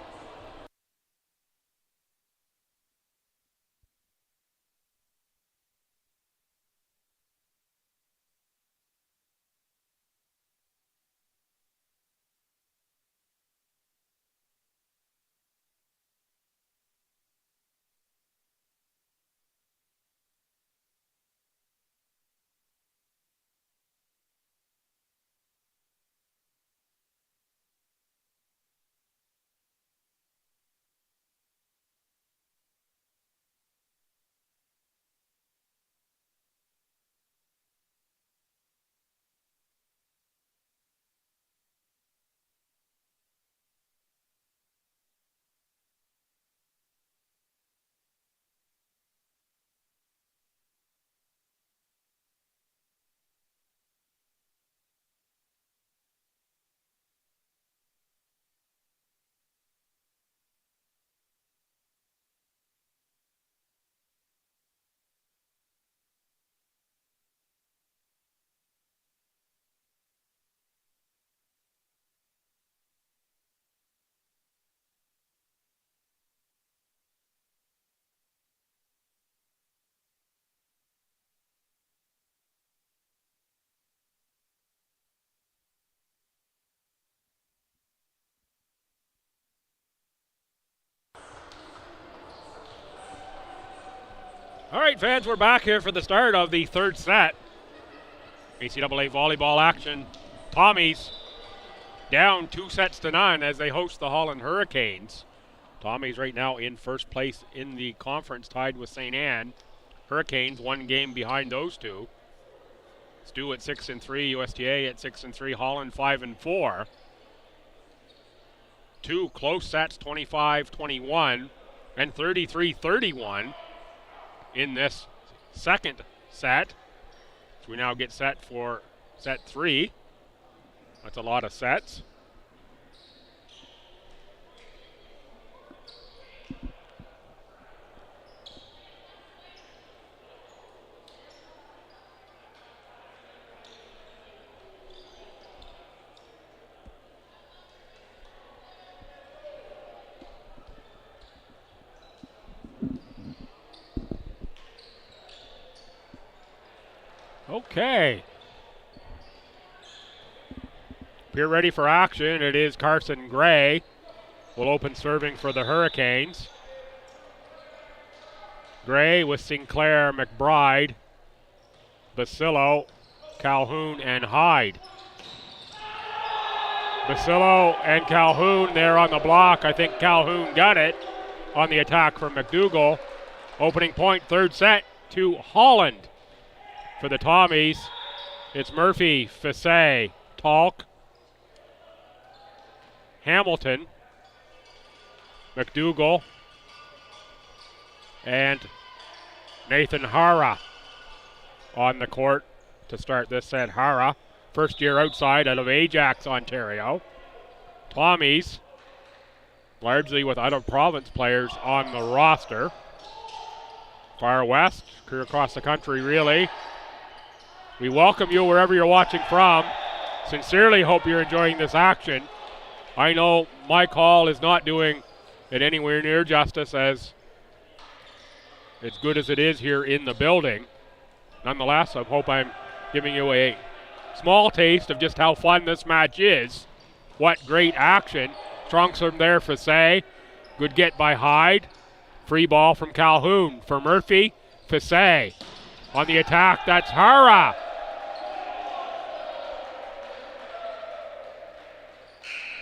All right, fans, we're back here for the start of the third set. ACAA volleyball action. Tommies down 2-0 as they host the Holland Hurricanes. Tommies right now in first place in the conference, tied with St. Anne. Hurricanes 1 game behind those two. STU at 6-3, USTA at 6-3, Holland 5-4. 2 close sets, 25-21 and 33-31 in this second set. So we now get set for set 3. That's a lot of sets. Okay. Here ready for action. It is Carson Gray. Will open serving for the Hurricanes. Gray with Sinclair, McBride, Basillo, Calhoun, and Hyde. Basillo and Calhoun there on the block. I think Calhoun got it on the attack from McDougall. Opening point, third set to Holland. For the Tommies, it's Murphy, Fassay, Talk, Hamilton, McDougall, and Nathan Hara on the court to start this set. Hara, first year outside out of Ajax, Ontario. Tommies, largely with out-of-province players on the roster. Far west, career across the country really. We welcome you wherever you're watching from. Sincerely hope you're enjoying this action. I know my call is not doing it anywhere near justice as good as it is here in the building. Nonetheless, I hope I'm giving you a small taste of just how fun this match is. What great action. Strong serve there for Fassay. Good get by Hyde. Free ball from Calhoun for Murphy. Fassay on the attack. That's Hara.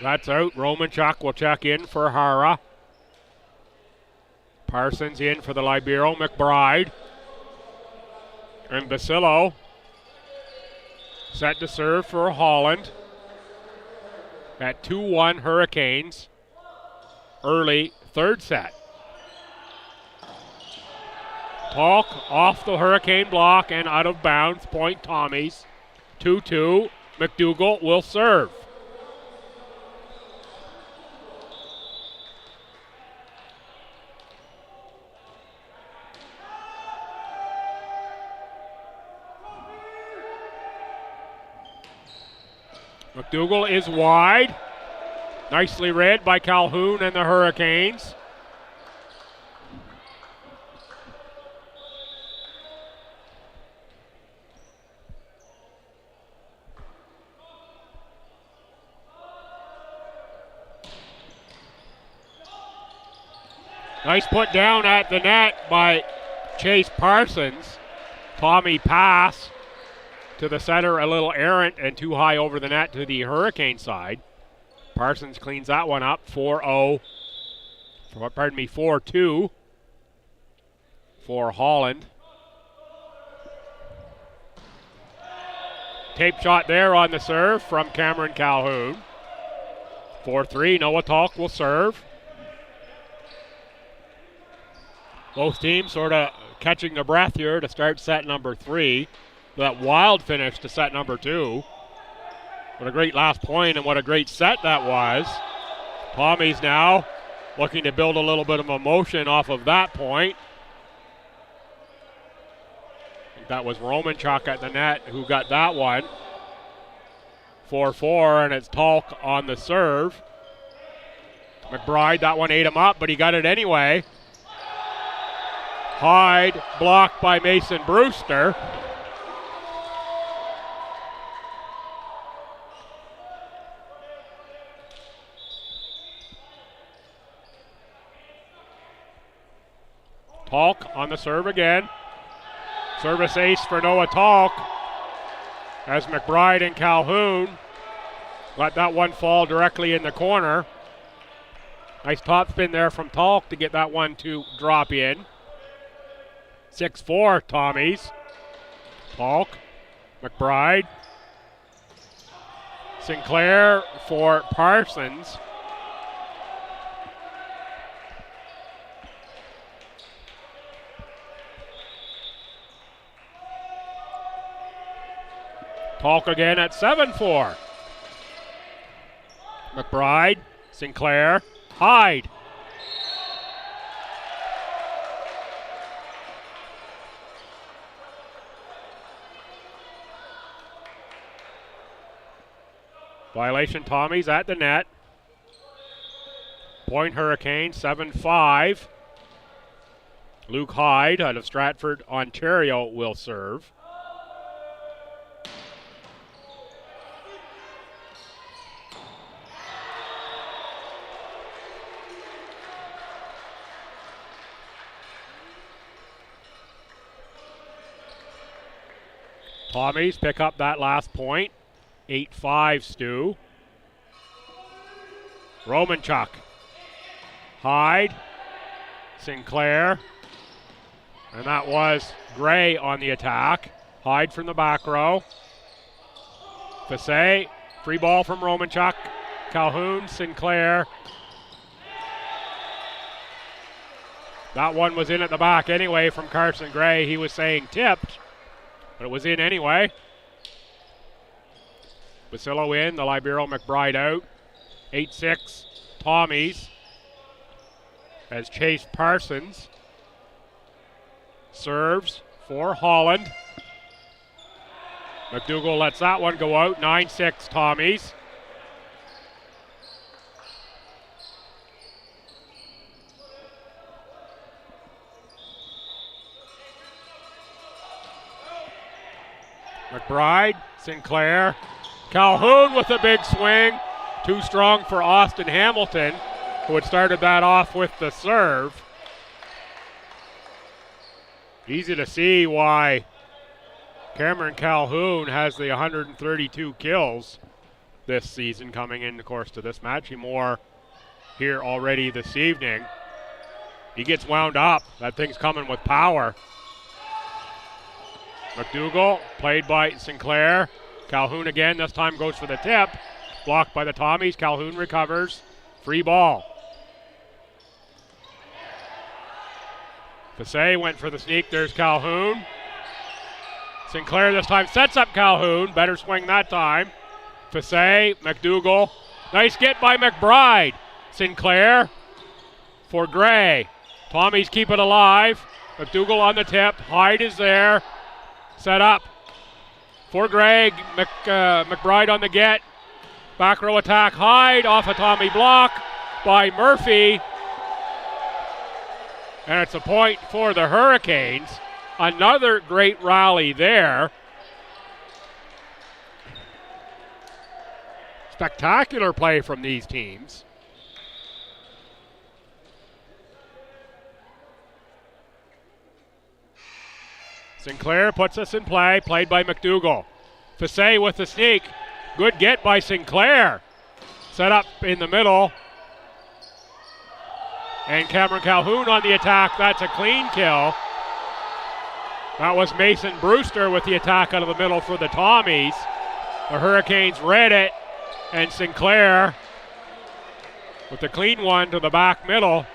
That's out. Romanchuk will check in for Hara. Parsons in for the Libero. McBride. And Basillo set to serve for Holland. At 2-1 Hurricanes. Early third set. Talk off the Hurricane block and out of bounds. Point Tommies. 2-2. McDougall will serve. McDougall is wide. Nicely read by Calhoun and the Hurricanes. Nice put down at the net by Chase Parsons. Tommy pass to the center, a little errant and too high over the net to the Hurricane side. Parsons cleans that one up. 4-2 for Holland. Tape shot there on the serve from Cameron Calhoun. 4-3, Noah Talk will serve. Both teams sort of catching their breath here to start set number 3. That wild finish to set number 2. What a great last point and what a great set that was. Tommies now looking to build a little bit of emotion off of that point. I think that was Romanchuk at the net who got that one. 4-4, and it's Talk on the serve. McBride, that one ate him up, but he got it anyway. Hyde blocked by Mason Brewster. Talk on the serve again. Service ace for Noah Talk as McBride and Calhoun let that one fall directly in the corner. Nice top spin there from Talk to get that one to drop in. 6-4 Tommies. Talk, McBride, Sinclair for Parsons. Talk again at 7-4. McBride, Sinclair, Hyde. Violation Tommies at the net. Point Hurricanes 7-5. Luke Hyde out of Stratford, Ontario will serve. Tommies pick up that last point. 8-5 Stu. Romanchuk. Hyde. Sinclair. And that was Gray on the attack. Hyde from the back row. Fassé. Free ball from Romanchuk. Calhoun, Sinclair. That one was in at the back anyway from Carson Gray. He was saying tipped, but it was in anyway. Basillo in, the Libero McBride out. 8-6 Tommies as Chase Parsons serves for Holland. McDougall lets that one go out. 9-6 Tommies. McBride, Sinclair. Calhoun with a big swing. Too strong for Austin Hamilton, who had started that off with the serve. Easy to see why Cameron Calhoun has the 132 kills this season coming in, of course, to this match. More here already this evening. He gets wound up. That thing's coming with power. McDougall, played by Sinclair. Calhoun again, this time goes for the tip. Blocked by the Tommies. Calhoun recovers. Free ball. Fassé went for the sneak. There's Calhoun. Sinclair this time sets up Calhoun. Better swing that time. Fassé, McDougall. Nice get by McBride. Sinclair for Gray. Tommies keep it alive. McDougall on the tip. Hyde is there. Set up for Greg. McBride on the get. Back row attack. Hyde off a Tommy block by Murphy. And it's a point for the Hurricanes. Another great rally there. Spectacular play from these teams. Sinclair puts us in play, played by McDougall. Fassé with the sneak. Good get by Sinclair. Set up in the middle. And Cameron Calhoun on the attack. That's a clean kill. That was Mason Brewster with the attack out of the middle for the Tommies. The Hurricanes read it. And Sinclair with the clean one to the back middle.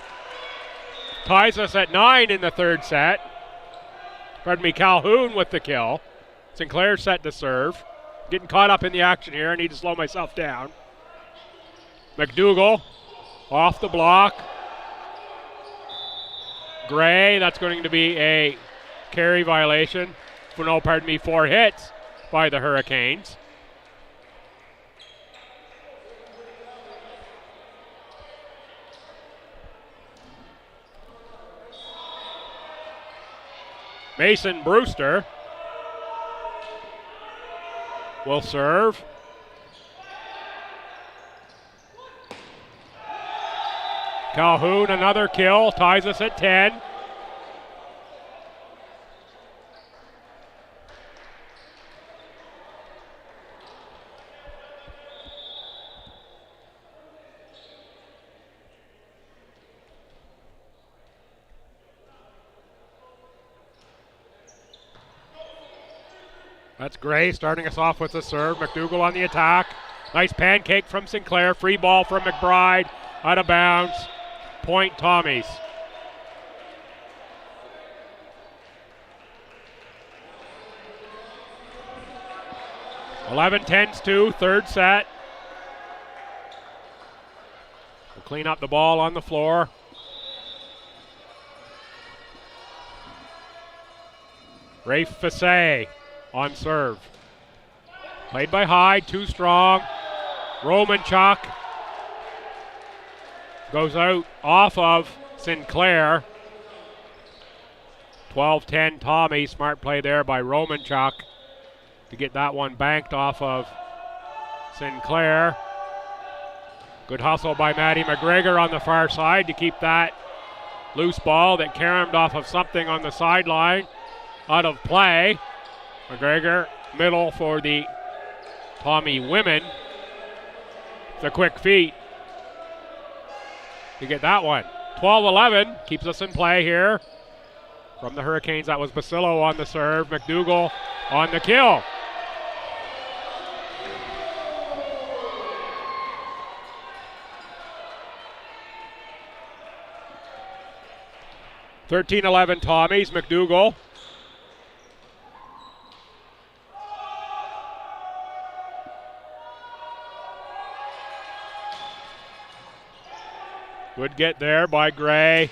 Ties us at 9 in the third set. Calhoun with the kill. Sinclair set to serve. Getting caught up in the action here. I need to slow myself down. McDougall off the block. Gray, that's going to be a carry violation. No, pardon me, 4 hits by the Hurricanes. Mason Brewster will serve. Calhoun, another kill, ties us at 10. That's Gray starting us off with the serve. McDougall on the attack. Nice pancake from Sinclair. Free ball from McBride. Out of bounds. Point Tommies. (11-10-2), third set. We'll clean up the ball on the floor. Rafe Fassay on serve. Played by Hyde, too strong. Romanchuk goes out off of Sinclair. 12-10 Tommy. Smart play there by Romanchuk to get that one banked off of Sinclair. Good hustle by Maddie McGregor on the far side to keep that loose ball that caromed off of something on the sideline out of play. McGregor middle for the Tommy women. It's a quick feet to get that one. 12-11 keeps us in play here. From the Hurricanes, that was Basillo on the serve. McDougall on the kill. (13-11) Tommies. McDougall. Good get there by Gray.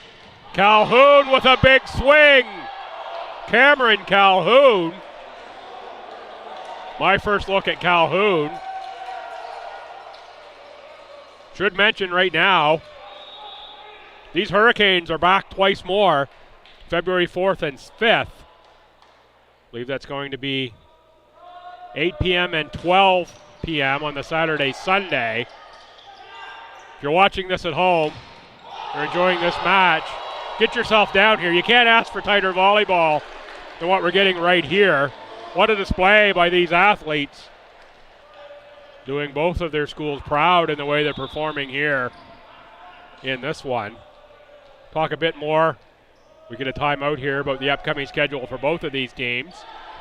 Calhoun with a big swing. Cameron Calhoun. My first look at Calhoun. Should mention right now, these Hurricanes are back twice more, February 4th and 5th. I believe that's going to be 8 p.m. and 12 p.m. on the Saturday, Sunday. If you're watching this at home, you're enjoying this match, get yourself down here. You can't ask for tighter volleyball than what we're getting right here. What a display by these athletes, doing both of their schools proud in the way they're performing here in this one. Talk a bit more. We get a timeout here about the upcoming schedule for both of these teams.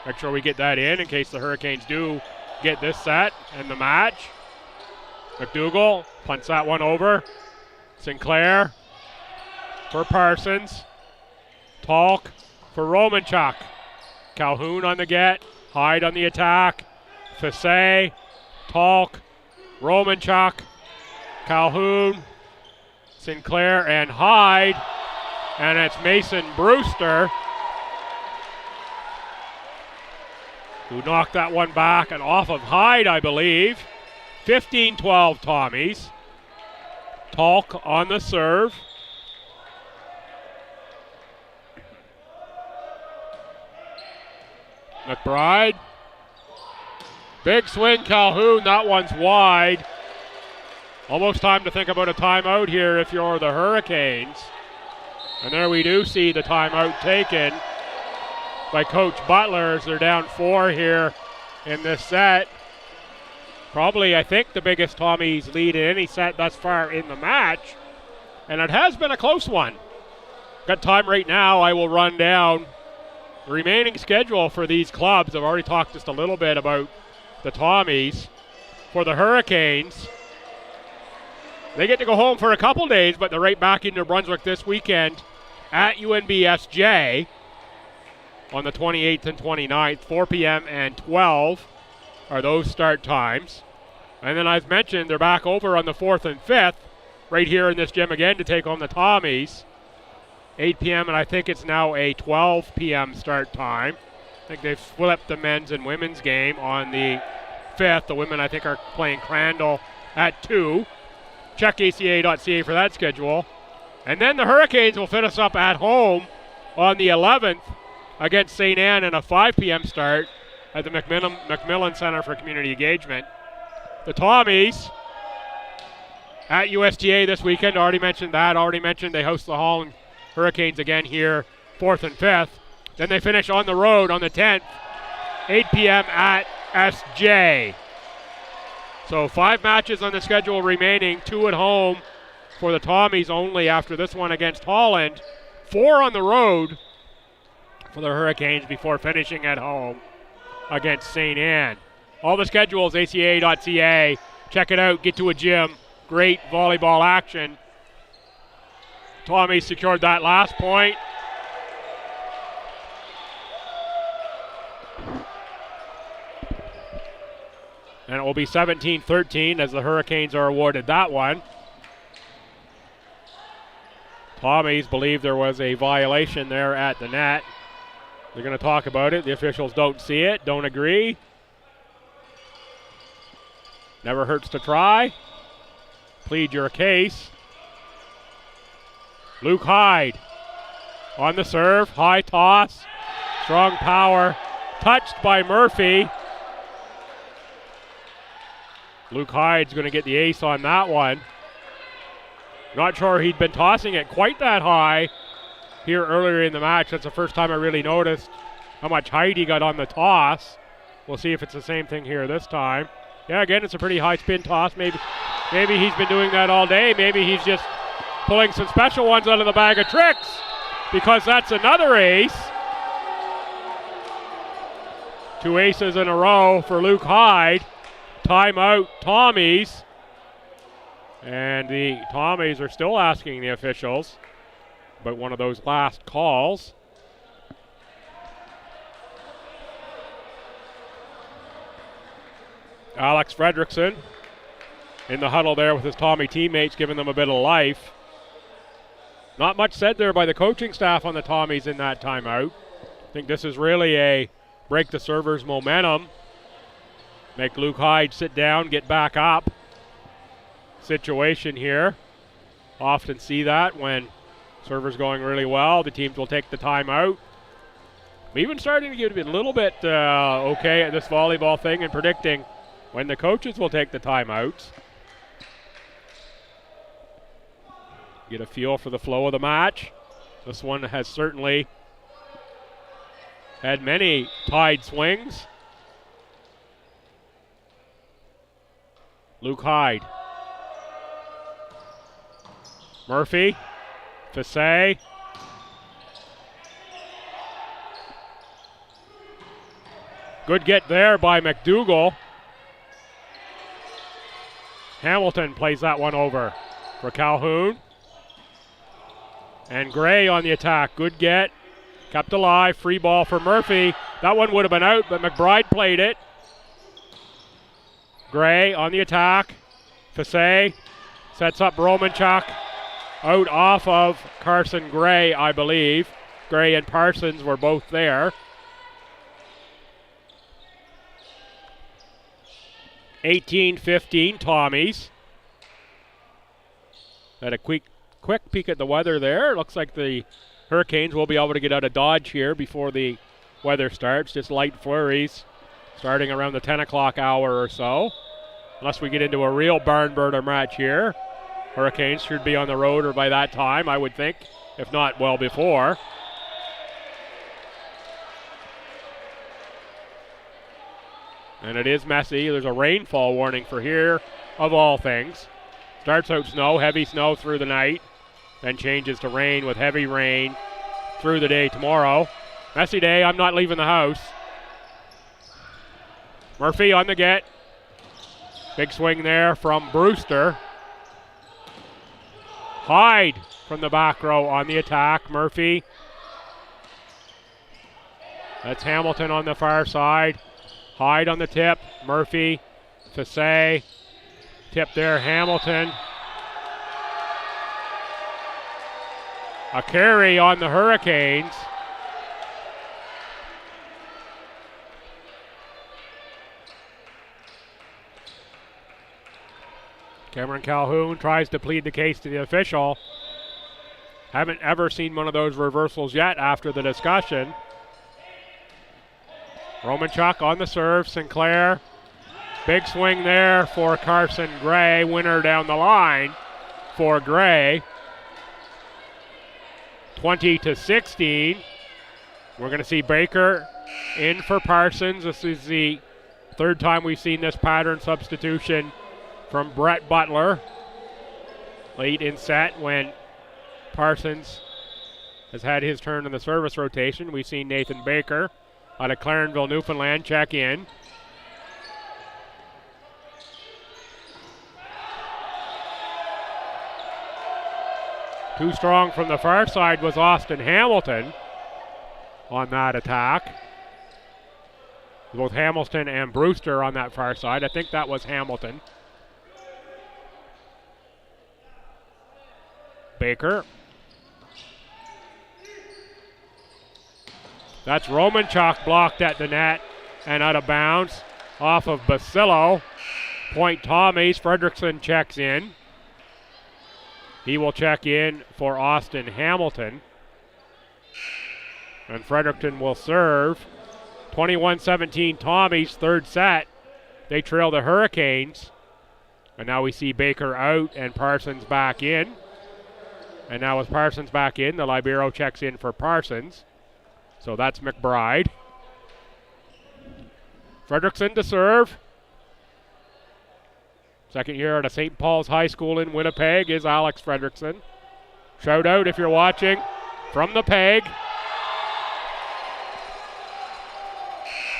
Make sure we get that in case the Hurricanes do get this set and the match. McDougall punts that one over. Sinclair for Parsons. Talk for Romanchuk. Calhoun on the get. Hyde on the attack. Fassay. Talk. Romanchuk. Calhoun. Sinclair and Hyde. And it's Mason Brewster who knocked that one back and off of Hyde, I believe. 15-12 Tommies. Talk on the serve. McBride. Big swing, Calhoun. That one's wide. Almost time to think about a timeout here if you're the Hurricanes. And there we do see the timeout taken by Coach Butler as they're down 4 here in this set. Probably, I think, the biggest Tommies lead in any set thus far in the match. And it has been a close one. Got time right now. I will run down the remaining schedule for these clubs. I've already talked just a little bit about the Tommies. For the Hurricanes, they get to go home for a couple days, but they're right back in New Brunswick this weekend at UNBSJ on the 28th and 29th. 4 p.m. and 12 are those start times. And then I've mentioned they're back over on the 4th and 5th right here in this gym again to take on the Tommies. 8 p.m. and I think it's now a 12 p.m. start time. I think they've flipped the men's and women's game on the 5th. The women, I think, are playing Crandall at 2. Check ACAA.ca for that schedule. And then the Hurricanes will finish up at home on the 11th against St. Anne in a 5 p.m. start at the Macmillan Center for Community Engagement. The Tommies at USTA this weekend. Already mentioned that. Already mentioned they host the Holland Hurricanes again here, 4th and 5th. Then they finish on the road on the 10th, 8 p.m. at SJ. So 5 matches on the schedule remaining, 2 at home for the Tommies only after this one against Holland. 4 on the road for the Hurricanes before finishing at home against St. Anne. All the schedules, acaa.ca. Check it out, get to a gym. Great volleyball action. Tommy secured that last point. And it will be 17-13 as the Hurricanes are awarded that one. Tommies believe there was a violation there at the net. They're going to talk about it. The officials don't see it, don't agree. Never hurts to try. Plead your case. Luke Hyde on the serve. High toss. Strong power. Touched by Murphy. Luke Hyde's going to get the ace on that one. Not sure he'd been tossing it quite that high here earlier in the match. That's the first time I really noticed how much height he got on the toss. We'll see if it's the same thing here this time. Yeah, again, it's a pretty high spin toss. Maybe he's been doing that all day. Maybe he's just pulling some special ones out of the bag of tricks, because that's another ace. 2 aces in a row for Luke Hyde. Timeout, Tommies. And the Tommies are still asking the officials about one of those last calls. Alex Fredrickson in the huddle there with his Tommy teammates, giving them a bit of life. Not much said there by the coaching staff on the Tommies in that timeout. I think this is really a break the server's momentum. Make Luke Hyde sit down, get back up situation here. Often see that when server's going really well, the teams will take the timeout. I'm even starting to get a little bit okay at this volleyball thing and predicting when the coaches will take the timeouts. Get a feel for the flow of the match. This one has certainly had many tide swings. Luke Hyde. Murphy. Fassay. Good get there by McDougall. Hamilton plays that one over for Calhoun. And Gray on the attack. Good get. Kept alive. Free ball for Murphy. That one would have been out, but McBride played it. Gray on the attack. Fassay sets up Romanchuk. Out off of Carson Gray, I believe. Gray and Parsons were both there. 18-15 Tommies. Had a quick peek at the weather there. Looks like the Hurricanes will be able to get out of Dodge here before the weather starts. Just light flurries starting around the 10 o'clock hour or so. Unless we get into a real barn burner match here. Hurricanes should be on the road or by that time, I would think, if not well before. And it is messy. There's a rainfall warning for here, of all things. Starts out snow, heavy snow through the night, then changes to rain with heavy rain through the day tomorrow. Messy day, I'm not leaving the house. Murphy on the get. Big swing there from Brewster. Hyde from the back row on the attack. Murphy. That's Hamilton on the far side. Hyde on the tip. Murphy. Fassay. Tip there, Hamilton. A carry on the Hurricanes. Cameron Calhoun tries to plead the case to the official. Haven't ever seen one of those reversals yet after the discussion. Romanchuk on the serve. Sinclair. Big swing there for Carson Gray. Winner down the line for Gray. 20-16. We're going to see Baker in for Parsons. This is the third time we've seen this pattern substitution from Brett Butler. Late in set when Parsons has had his turn in the service rotation. We've seen Nathan Baker out of Clarenville, Newfoundland, check in. Too strong from the far side was Austin Hamilton on that attack. Both Hamilton and Brewster on that far side. I think that was Hamilton. Baker. That's Romanchuk blocked at the net and out of bounds off of Basillo. Point Tommies. Fredrickson checks in. He will check in for Austin Hamilton. And Fredericton will serve. 21-17 Tommies, third set. They trail the Hurricanes. And now we see Baker out and Parsons back in. And now with Parsons back in, the libero checks in for Parsons. So that's McBride. Fredrickson to serve. Second year at a St. Paul's High School in Winnipeg is Alex Fredrickson. Shout out if you're watching from the Peg.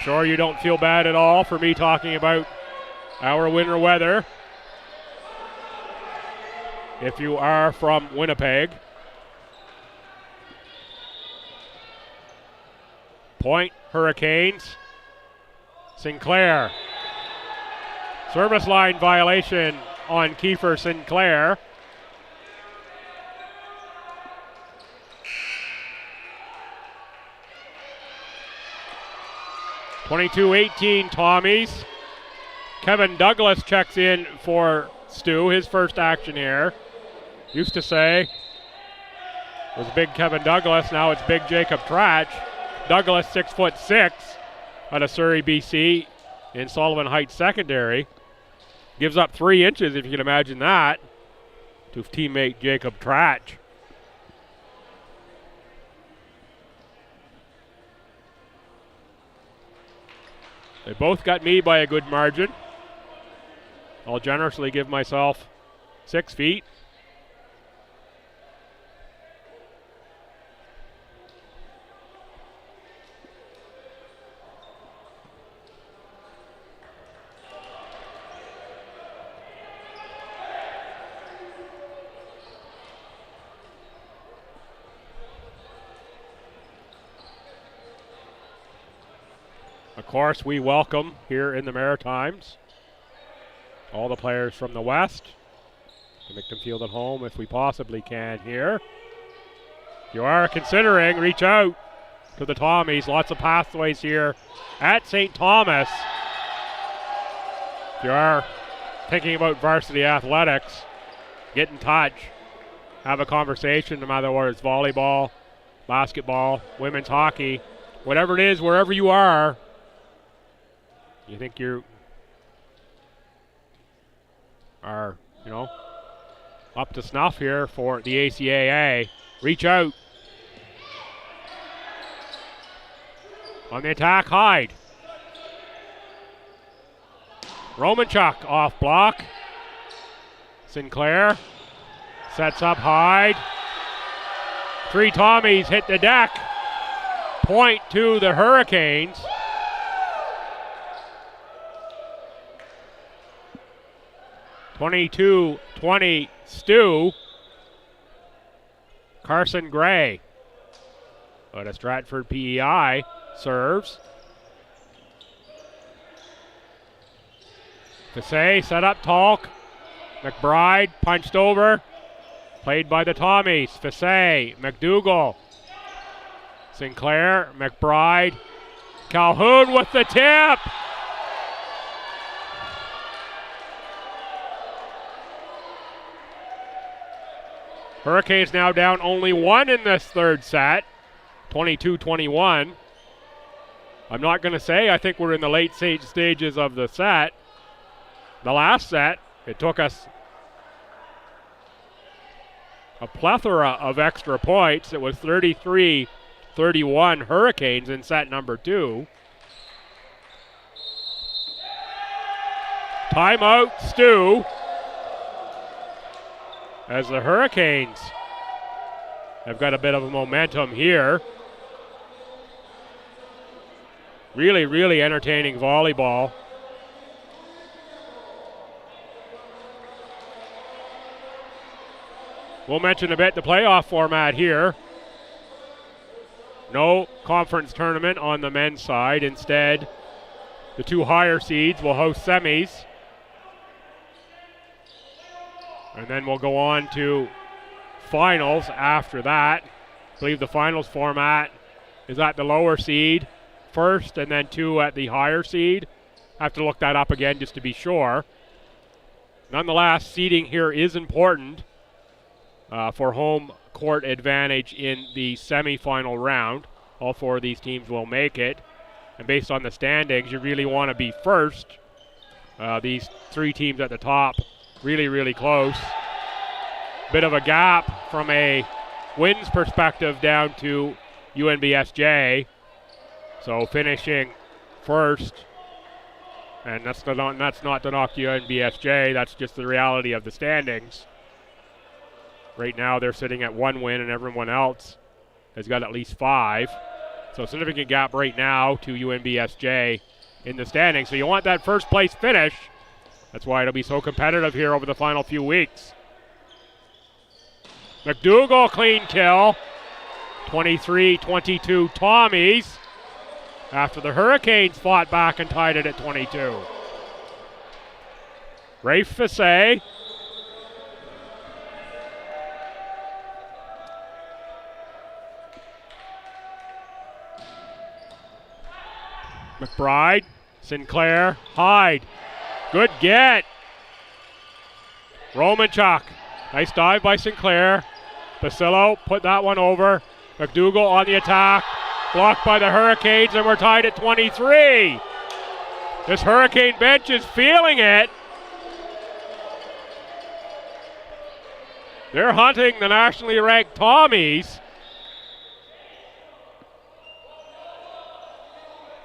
Sure you don't feel bad at all for me talking about our winter weather. If you are from Winnipeg. Point Hurricanes. Sinclair. Service line violation on Kiefer Sinclair. (22-18) Tommies. Kevin Douglas checks in for Stu, his first action here. Used to say it was big Kevin Douglas, now it's big Jacob Tratch. Douglas 6'6" out of Surrey, BC in Sullivan Heights Secondary. Gives up 3 inches, if you can imagine that, to teammate Jacob Tratch. They both got me by a good margin. I'll generously give myself 6 feet. Of course, we welcome here in the Maritimes all the players from the West to make them feel at home if we possibly can here. If you are considering, reach out to the Tommies. Lots of pathways here at St. Thomas. If you are thinking about varsity athletics, get in touch. Have a conversation, no matter whether it's volleyball, basketball, women's hockey, whatever it is, wherever you are. You think you are, up to snuff here for the ACAA. Reach out. On the attack, Hyde. Romanchuk off block. Sinclair sets up Hyde. 3 Tommies hit the deck. Point to the Hurricanes. (22-20) Stu. Carson Gray. But a Stratford PEI serves. Fassay set up Talk. McBride punched over. Played by the Tommies. Fassay, McDougall. Sinclair, McBride. Calhoun with the tip. Hurricanes now down only 1 in this third set, 22-21. I'm not going to say I think we're in the late stages of the set. The last set, it took us a plethora of extra points. It was 33-31 Hurricanes in set number 2. Timeout, Stu. As the Hurricanes have got a bit of a momentum here. Really, really entertaining volleyball. We'll mention a bit the playoff format here. No conference tournament on the men's side. Instead, the 2 higher seeds will host semis. And then we'll go on to finals after that. I believe the finals format is at the lower seed first and then 2 at the higher seed. I have to look that up again just to be sure. Nonetheless, seeding here is important for home court advantage in the semifinal round. All 4 of these teams will make it. And based on the standings, you really want to be first. These 3 teams at the top, really, really close. Bit of a gap from a wins perspective down to UNBSJ. So finishing first, and that's not to knock UNBSJ, that's just the reality of the standings. Right now they're sitting at 1 win and everyone else has got at least 5. So significant gap right now to UNBSJ in the standings. So you want that first place finish. That's why it'll be so competitive here over the final few weeks. McDougall clean kill. 23-22 Tommies. After the Hurricanes fought back and tied it at 22. Rafe Fassé. McBride, Sinclair, Hyde. Good get. Romanchuk. Nice dive by Sinclair. Basillo put that one over. McDougall on the attack. Blocked by the Hurricanes, and we're tied at 23. This Hurricane bench is feeling it. They're hunting the nationally ranked Tommies.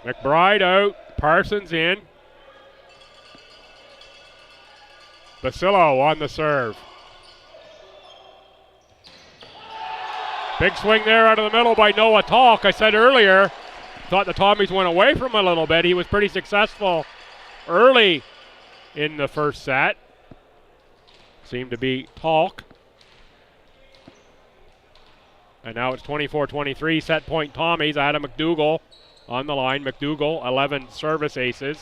McBride out, Parsons in. Basillo on the serve. Big swing there out of the middle by Noah Talk. I said earlier, thought the Tommies went away from him a little bit. He was pretty successful early in the first set. Seemed to be Talk. And now it's 24-23, set point Tommies. Adam McDougall on the line. McDougall, 11 service aces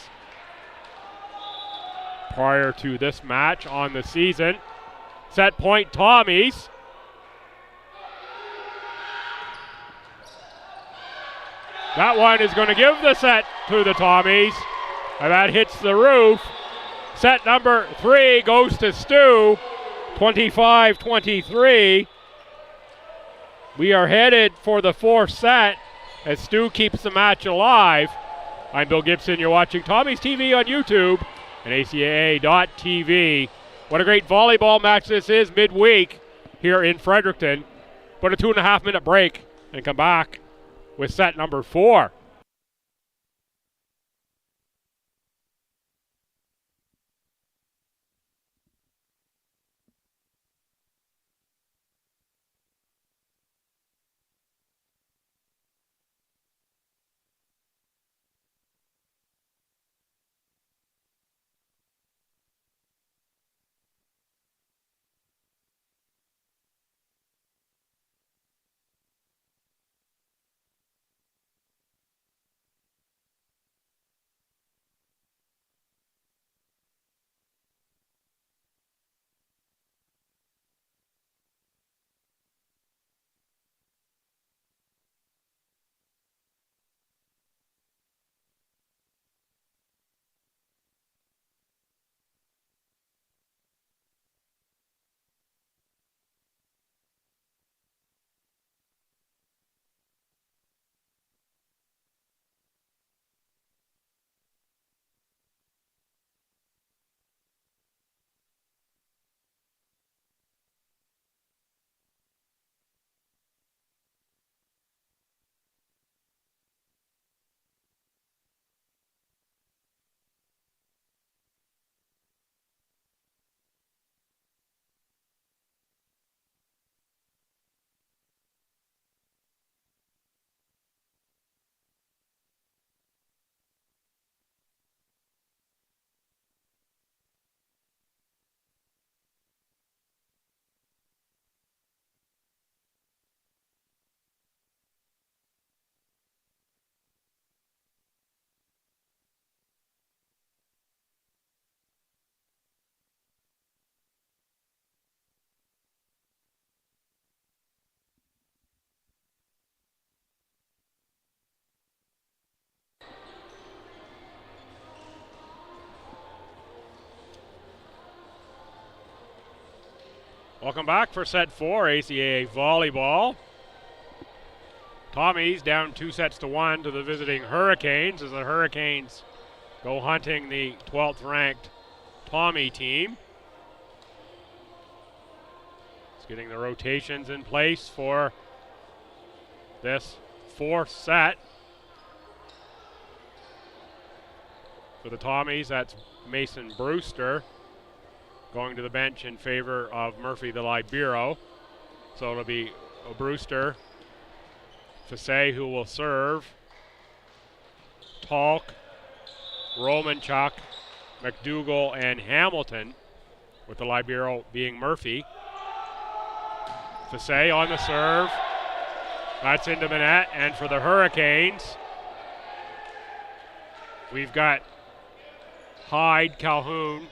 prior to this match on the season. Set point Tommies. That one is going to give the set to the Tommies, and that hits the roof. Set number 3 goes to Stu, 25-23. We are headed for the 4th set as Stu keeps the match alive. I'm Bill Gibson. You're watching Tommies TV on YouTube and ACAA.tv. What a great volleyball match this is midweek here in Fredericton. Put a 2.5-minute break and come back with set number 4. Welcome back for set 4, ACAA volleyball. Tommies down 2-1 to the visiting Hurricanes as the Hurricanes go hunting the 12th ranked Tommy team. It's getting the rotations in place for this 4th set. For the Tommies, that's Mason Brewster going to the bench in favor of Murphy the Libero. So it'll be Brewster, Fasse who will serve, Talk, Romanchuk, McDougall, and Hamilton, with the Libero being Murphy. Fasse on the serve. That's into the net, and for the Hurricanes, we've got Hyde, Calhoun,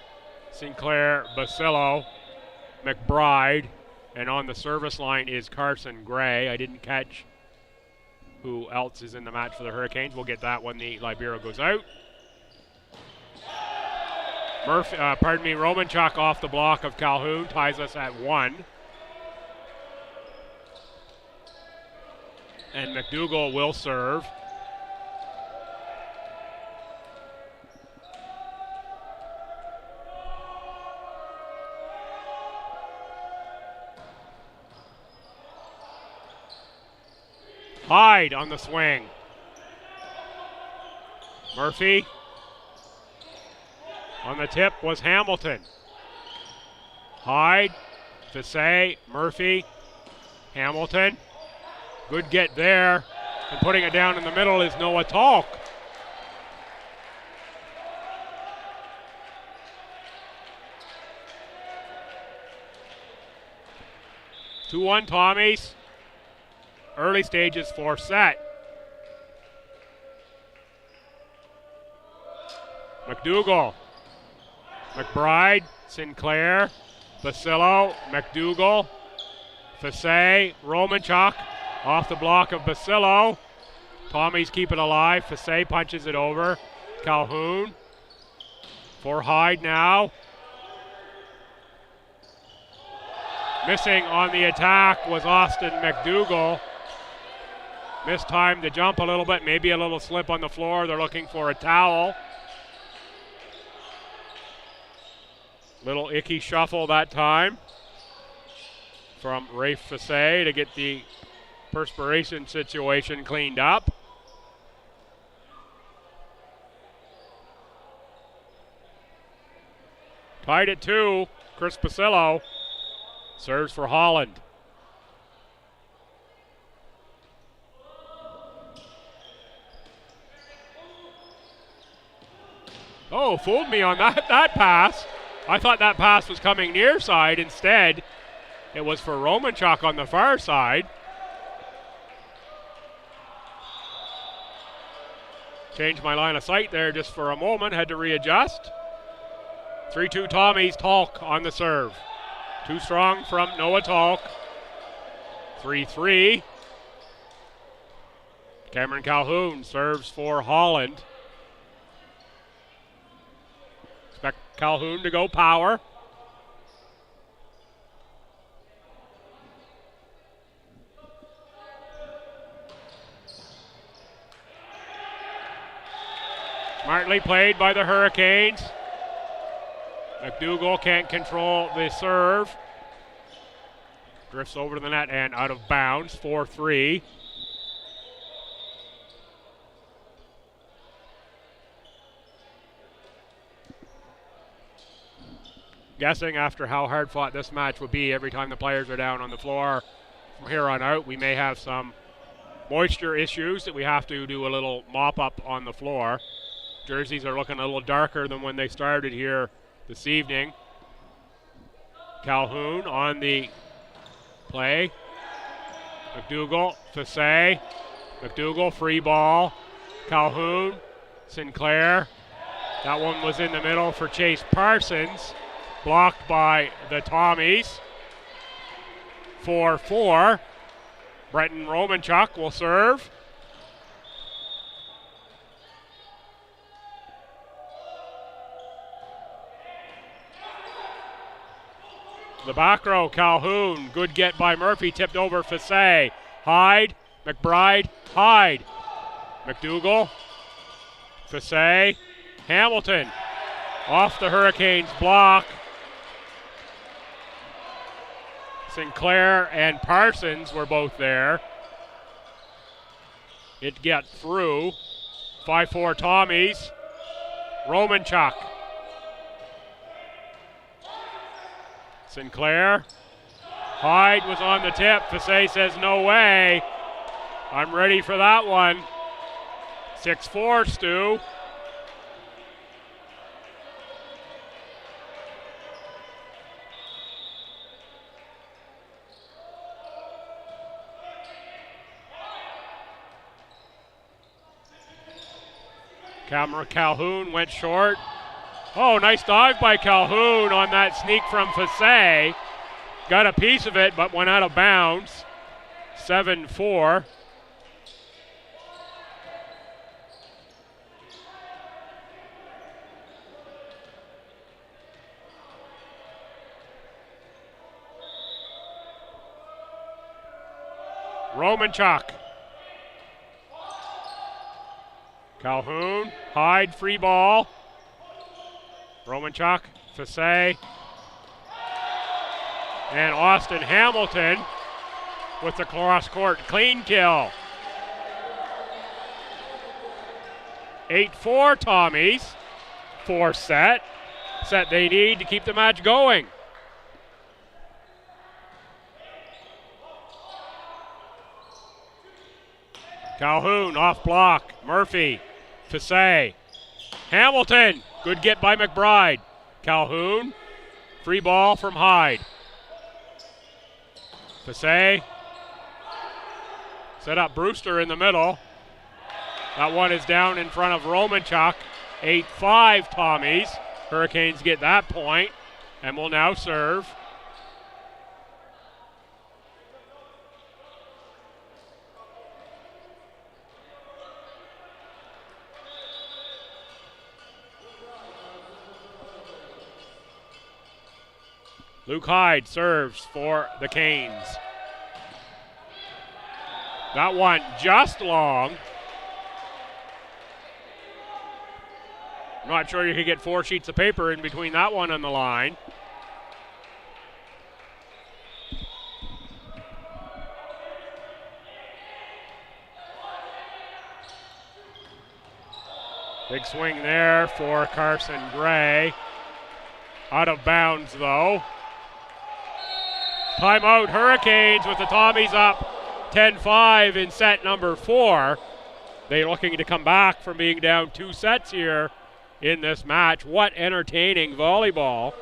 Sinclair, Basillo, McBride, and on the service line is Carson Gray. I didn't catch who else is in the match for the Hurricanes. We'll get that when the Libero goes out. Romanchuk off the block of Calhoun ties us at 1. And McDougall will serve. Hyde on the swing. Murphy. On the tip was Hamilton. Hyde, Fasse, Murphy, Hamilton. Good get there. And putting it down in the middle is Noah Talk. Two 2-1 Tommies. Early stages 4th set. McDougall, McBride, Sinclair, Basillo, McDougall, Fasse, Romanchuk, off the block of Basillo. Tommies keep it alive. Fasse punches it over. Calhoun for Hyde now. Missing on the attack was Austin McDougall. Missed time to jump a little bit, maybe a little slip on the floor. They're looking for a towel. Little icky shuffle that time from Rafe Fasse to get the perspiration situation cleaned up. Tied at 2, Chris Basillo serves for Holland. Oh, fooled me on that pass. I thought that pass was coming near side. Instead, it was for Romanchuk on the far side. Changed my line of sight there just for a moment. Had to readjust. 3-2 Tommies. Talk on the serve. Too strong from Noah Talk. 3-3. Cameron Calhoun serves for Holland. Expect Calhoun to go power. Smartly played by the Hurricanes. McDougall can't control the serve. Drifts over to the net and out of bounds. 4-3. Guessing after how hard fought this match would be every time the players are down on the floor from here on out, we may have some moisture issues that we have to do a little mop up on the floor. Jerseys are looking a little darker than when they started here this evening. Calhoun on the play. McDougall, Fasse. McDougall, free ball. Calhoun, Sinclair. That one was in the middle for Chase Parsons. Blocked by the Tommies. 4-4. Brenton Romanchuk will serve. The back row, Calhoun. Good get by Murphy. Tipped over Fasse. Hyde. McBride. Hyde. McDougall. Fasse. Hamilton. Off the Hurricanes block. Sinclair and Parsons were both there. It got through. 5-4 Tommies. Romanchuk. Sinclair. Hyde was on the tip. Fasse says no way. I'm ready for that one. 6-4 Stu. Camera Calhoun went short. Oh, nice dive by Calhoun on that sneak from Fasse. Got a piece of it, but went out of bounds. 7-4. Romanchuk. Calhoun, Hyde, free ball. Romanchuk, Fasse. And Austin Hamilton with the cross-court clean kill. 8-4 Tommies. 4 set they need to keep the match going. Calhoun off block. Murphy. Fasse. Hamilton. Good get by McBride. Calhoun. Free ball from Hyde. Fasse. Set up Brewster in the middle. That one is down in front of Romanchuk. 8-5 Tommies. Hurricanes get that point and will now serve. Luke Hyde serves for the Canes. That one just long. I'm not sure you could get 4 sheets of paper in between that one and the line. Big swing there for Carson Gray. Out of bounds though. Timeout Hurricanes with the Tommies up 10-5 in set number 4. They're looking to come back from being down 2 sets here in this match. What entertaining volleyball.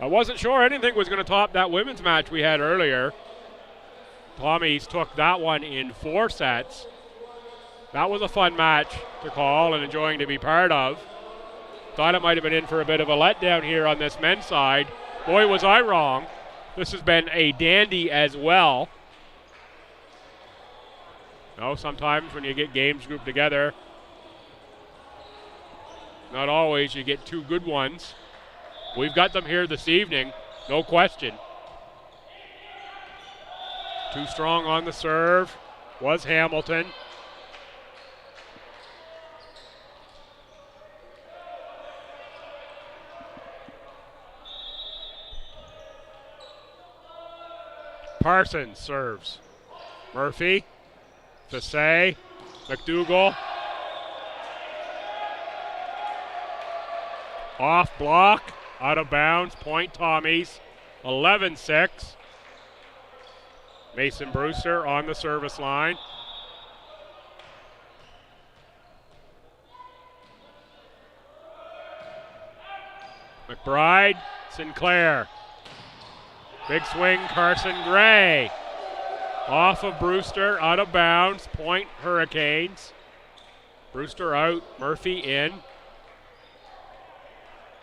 I wasn't sure anything was going to top that women's match we had earlier. Tommies took that one in 4 sets. That was a fun match to call and enjoying to be part of. Thought it might have been in for a bit of a letdown here on this men's side. Boy, was I wrong. This has been a dandy as well. No, sometimes when you get games grouped together, not always you get 2 good ones. We've got them here this evening, no question. Too strong on the serve was Hamilton. Parsons serves. Murphy. Fasse. McDougall. Off block. Out of bounds. Point Tommies. 11-6. Mason Brewster on the service line. McBride. Sinclair. Big swing, Carson Gray. Off of Brewster, out of bounds, point Hurricanes. Brewster out, Murphy in.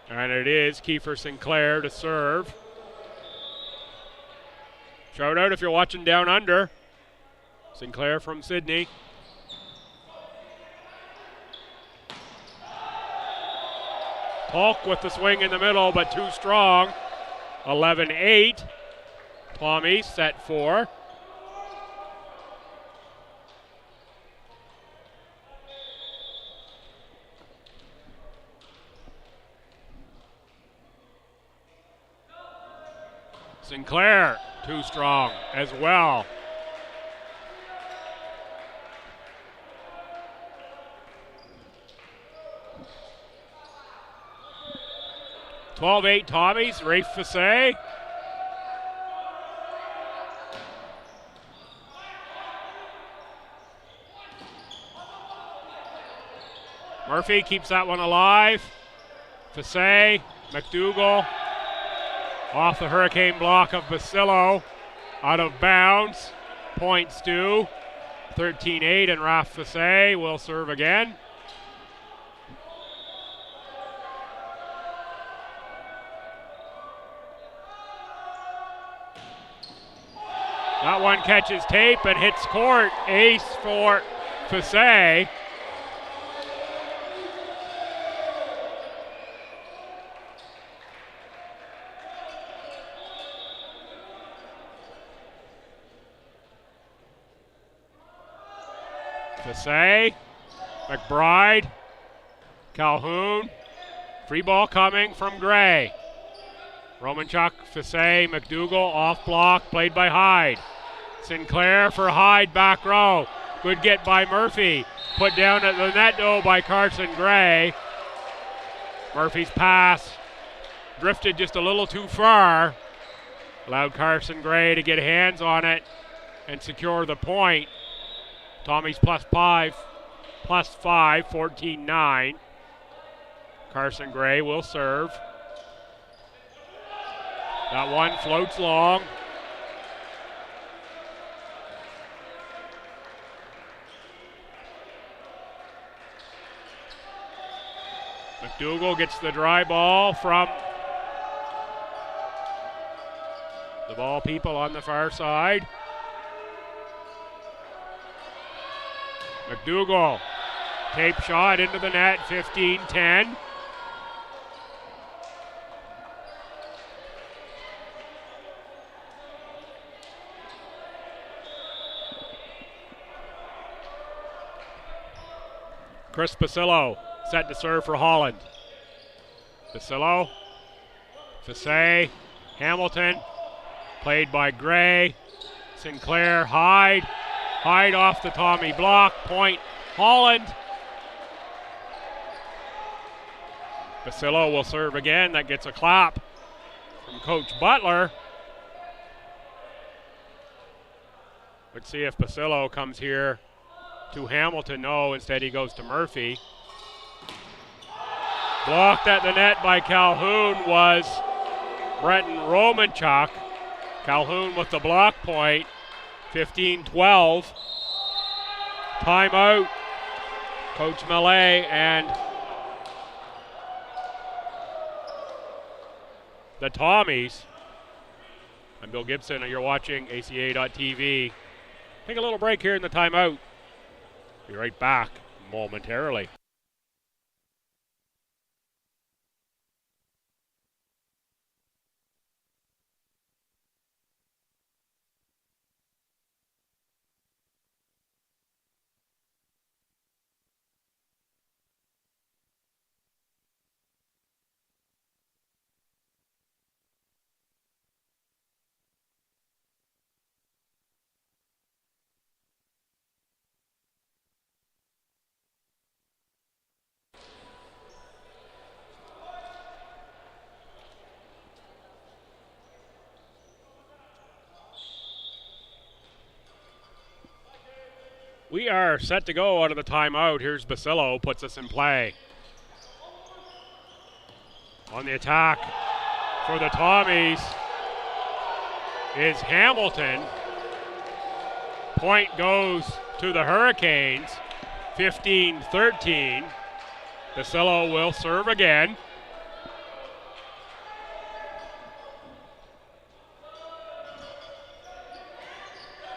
And it is Kiefer Sinclair to serve. Shout out if you're watching down under. Sinclair from Sydney. Polk with the swing in the middle, but too strong. 11-8. Tommy set 4. Sinclair, too strong as well. 12-8 Tommies, Rafe Fassé. Murphy keeps that one alive. Fassé, McDougall, off the hurricane block of Basillo, out of bounds. Point Stu, 13-8, and Raf Fassé will serve again. That one catches tape and hits court. Ace for Fassé. Fassé, McBride, Calhoun. Free ball coming from Gray. Romanchuk, Fassé, McDougall off block, played by Hyde. Sinclair for Hyde, back row. Good get by Murphy. Put down at the net though by Carson Gray. Murphy's pass drifted just a little too far. Allowed Carson Gray to get hands on it and secure the point. Tommy's plus 5, 14-9. Carson Gray will serve. That one floats long. McDougall gets the dry ball from the ball people on the far side. McDougall, tape shot into the net, 15-10. Chris Basillo set to serve for Holland. Basillo, Fassé, Hamilton, played by Gray, Sinclair, Hyde. Hyde off the Tommy block, point Holland. Basillo will serve again, that gets a clap from Coach Butler. Let's see if Basillo comes here to Hamilton. No, instead he goes to Murphy. Blocked at the net by Calhoun was Brenton Romanchuk. Calhoun with the block point. 15-12. Timeout. Coach Millet and the Tommies. I'm Bill Gibson and you're watching ACAA.tv. Take a little break here in the timeout. Be right back momentarily. We are set to go out of the timeout. Here's Basillo, puts us in play. On the attack for the Tommies is Hamilton. Point goes to the Hurricanes, 15-13. Basillo will serve again.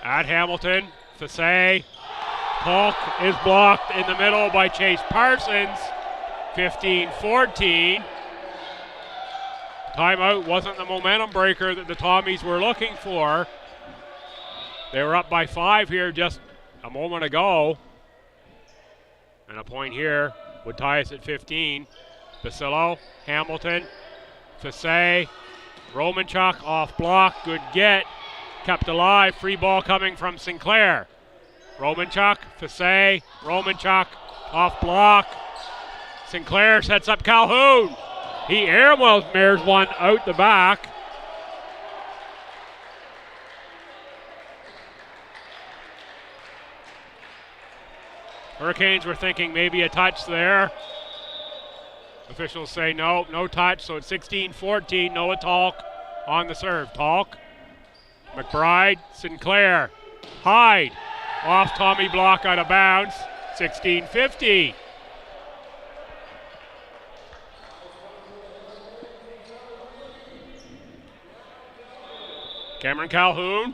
At Hamilton, Fassé. Polk is blocked in the middle by Chase Parsons. 15-14. Timeout wasn't the momentum breaker that the Tommies were looking for. They were up by 5 here just a moment ago. And a point here would tie us at 15. Basillo, Hamilton, Fassay, Romanchuk off block, good get. Kept alive, free ball coming from Sinclair. Romanchuk, Fassay, Romanchuk off block. Sinclair sets up Calhoun. He airmails one out the back. Hurricanes were thinking maybe a touch there. Officials say no, no touch, so it's 16-14. Noah Talk on the serve. Talk, McBride, Sinclair, Hyde, off Tommy block out of bounds, 16-15. Cameron Calhoun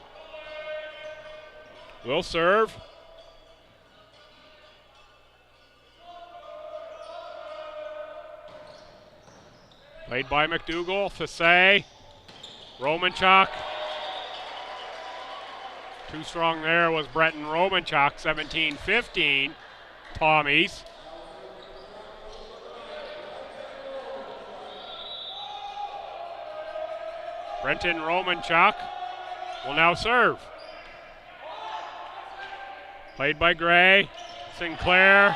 will serve. Played by McDougall, Fassay, Romanchuk. Too strong there was Breton Romanchuk, 17-15, Tommies. Brenton Romanchuk will now serve. Played by Gray, Sinclair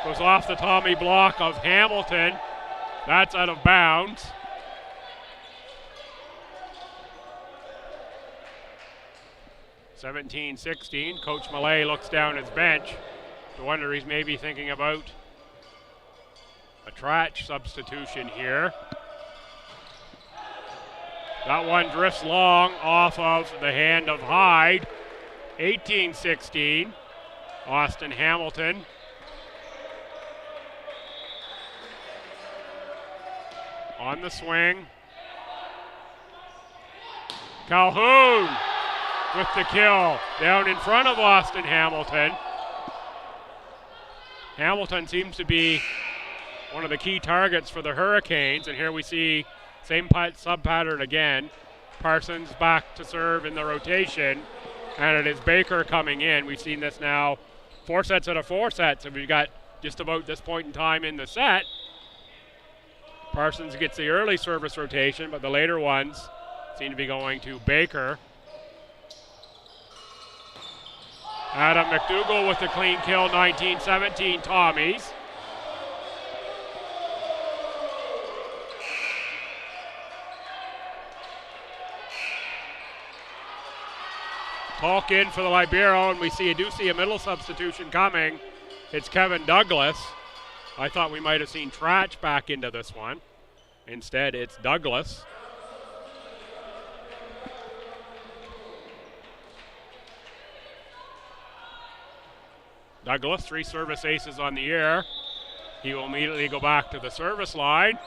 goes off the Tommy block of Hamilton. That's out of bounds. (17-16). Coach Millay looks down his bench. No wonder he's maybe thinking about a Trach substitution here. That one drifts long off of the hand of Hyde. 18-16. Austin Hamilton. On the swing. Calhoun with the kill down in front of Austin Hamilton. Hamilton seems to be one of the key targets for the Hurricanes, and here we see same sub pattern again. Parsons back to serve in the rotation, and it is Baker coming in. We've seen this now 4 sets out of 4 sets, and we've got just about this point in time in the set. Parsons gets the early service rotation, but the later ones seem to be going to Baker. Adam McDougall with the clean kill, 19-17 Tommies. Talk in for the Libero, and we do see a middle substitution coming. It's Kevin Douglas. I thought we might have seen Trach back into this one. Instead, it's Douglas. Douglas, 3 service aces on the year. He will immediately go back to the service line.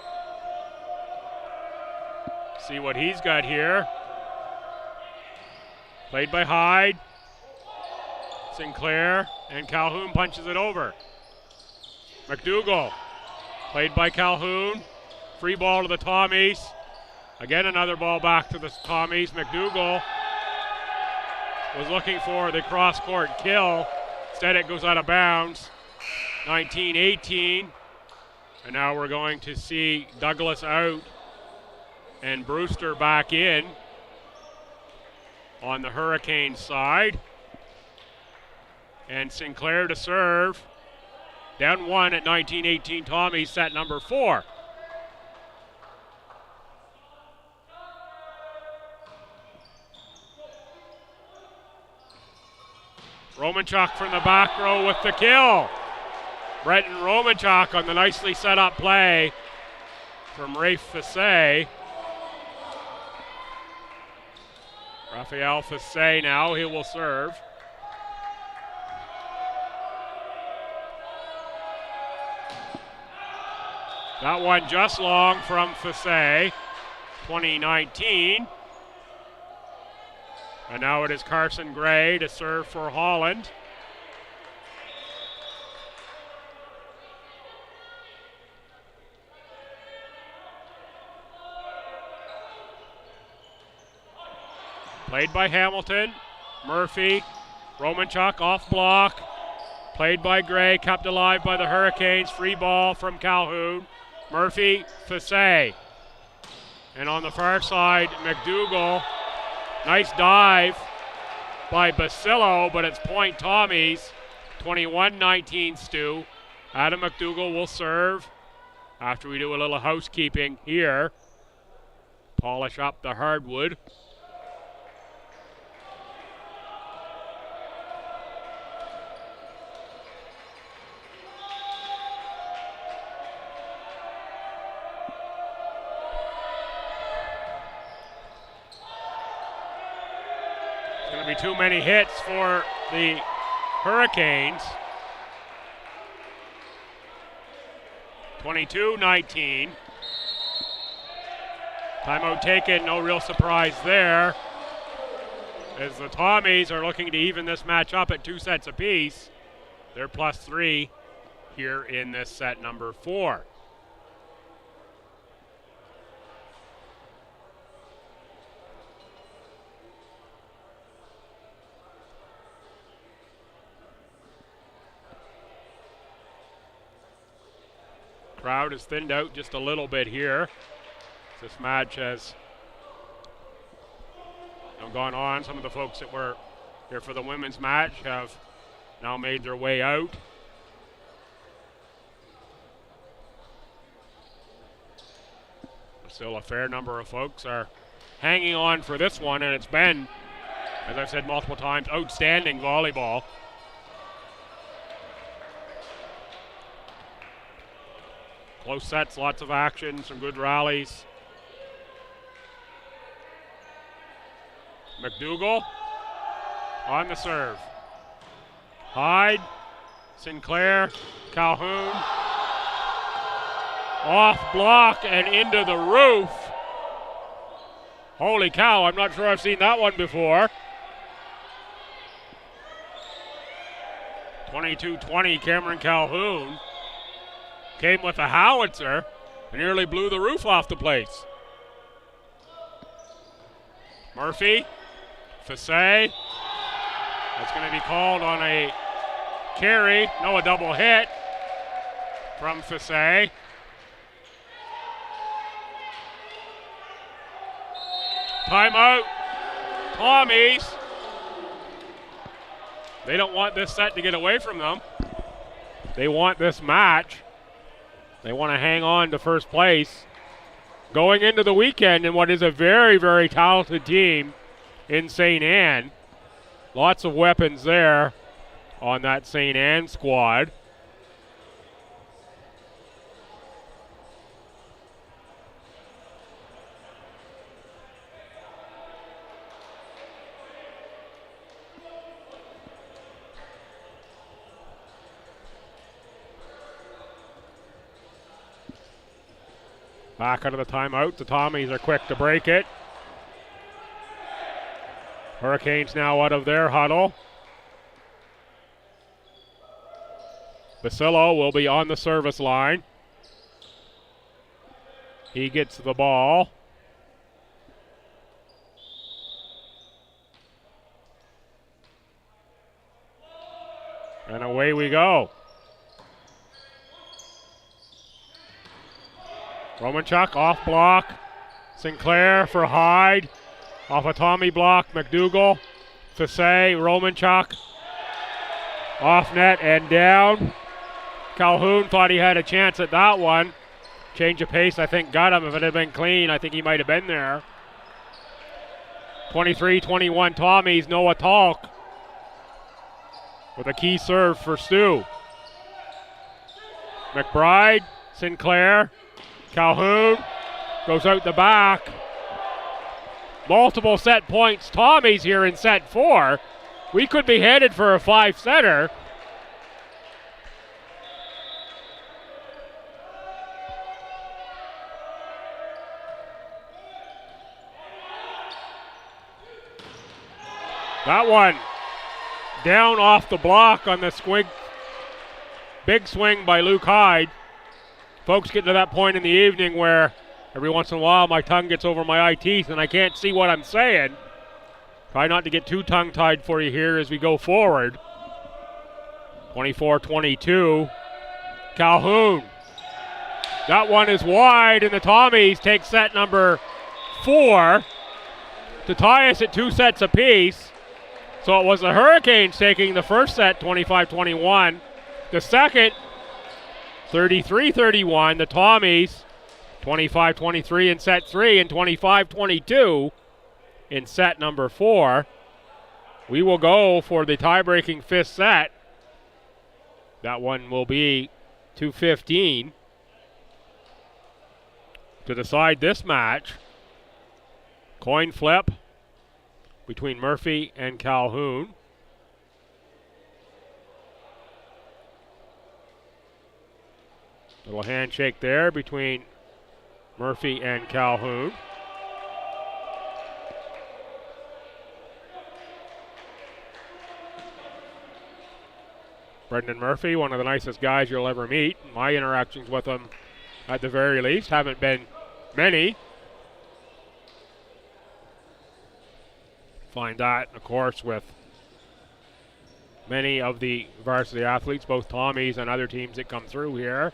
See what he's got here. Played by Hyde. Sinclair, and Calhoun punches it over. McDougall, played by Calhoun. Free ball to the Tommies. Again, another ball back to the Tommies. McDougall was looking for the cross-court kill. Instead, it goes out of bounds. 19-18. And now we're going to see Douglas out and Brewster back in on the Hurricane side. And Sinclair to serve. Down 1 at 19-18. Tommy set number 4. Romanchuk from the back row with the kill. Brenton Romanchuk on the nicely set up play from Rafe Fassay. Raphael Fassay now, he will serve. That one just long from Fassay, 2019. And now it is Carson Gray to serve for Holland. Played by Hamilton. Murphy. Romanchuk off block. Played by Gray. Kept alive by the Hurricanes. Free ball from Calhoun. Murphy. Fassé. And on the far side, McDougall. Nice dive by Basillo, but it's point Tommies. 21-19 Stu. Adam McDougall will serve after we do a little housekeeping here. Polish up the hardwood. Going to be too many hits for the Hurricanes. 22-19. Timeout taken, no real surprise there, as the Tommies are looking to even this match up at 2 sets apiece. They're +3 here in this set number 4. Crowd is thinned out just a little bit here. This match has gone on. Some of the folks that were here for the women's match have now made their way out. Still a fair number of folks are hanging on for this one, and it's been, as I've said multiple times, outstanding volleyball. Close sets, lots of action, some good rallies. McDougall on the serve. Hyde, Sinclair, Calhoun. Off block and into the roof. Holy cow, I'm not sure I've seen that one before. 22-20, Cameron Calhoun came with a howitzer and nearly blew the roof off the place. Murphy, Fassé. That's going to be called on a carry. No, a double hit from Fassé. Timeout. Tommies. They don't want this set to get away from them. They want this match. They want to hang on to first place going into the weekend in what is a very, very talented team in St. Anne. Lots of weapons there on that St. Anne squad. Back out of the timeout. The Tommies are quick to break it. Hurricanes now out of their huddle. Basillo will be on the service line. He gets the ball. And away we go. Romanchuk off block. Sinclair for Hyde. Off a Tommy block, McDougall. Fassé, Romanchuk. Off net and down. Calhoun thought he had a chance at that one. Change of pace, I think, got him. If it had been clean, I think he might have been there. 23-21 Tommies, Noah Talk with a key serve for Stu. McBride, Sinclair, Calhoun goes out the back. Multiple set points Tommies here in set 4. We could be headed for a 5-setter. That one down off the block on the squig. Big swing by Luke Hyde. Folks, get to that point in the evening where every once in a while my tongue gets over my eye teeth and I can't see what I'm saying. Try not to get too tongue-tied for you here as we go forward. 24-22. Calhoun. That one is wide, and the Tommies take set number 4 to tie us at 2 sets apiece. So it was the Hurricanes taking the first set, 25-21. The second, 33-31. The Tommies, 25-23 in set 3 and 25-22 in set number 4. We will go for the tie-breaking 5th set. That one will be 2:15 to decide this match. Coin flip between Murphy and Calhoun. Little handshake there between Murphy and Calhoun. Brendan Murphy, one of the nicest guys you'll ever meet. My interactions with him, at the very least, haven't been many. Find that, of course, with many of the varsity athletes, both Tommies and other teams that come through here.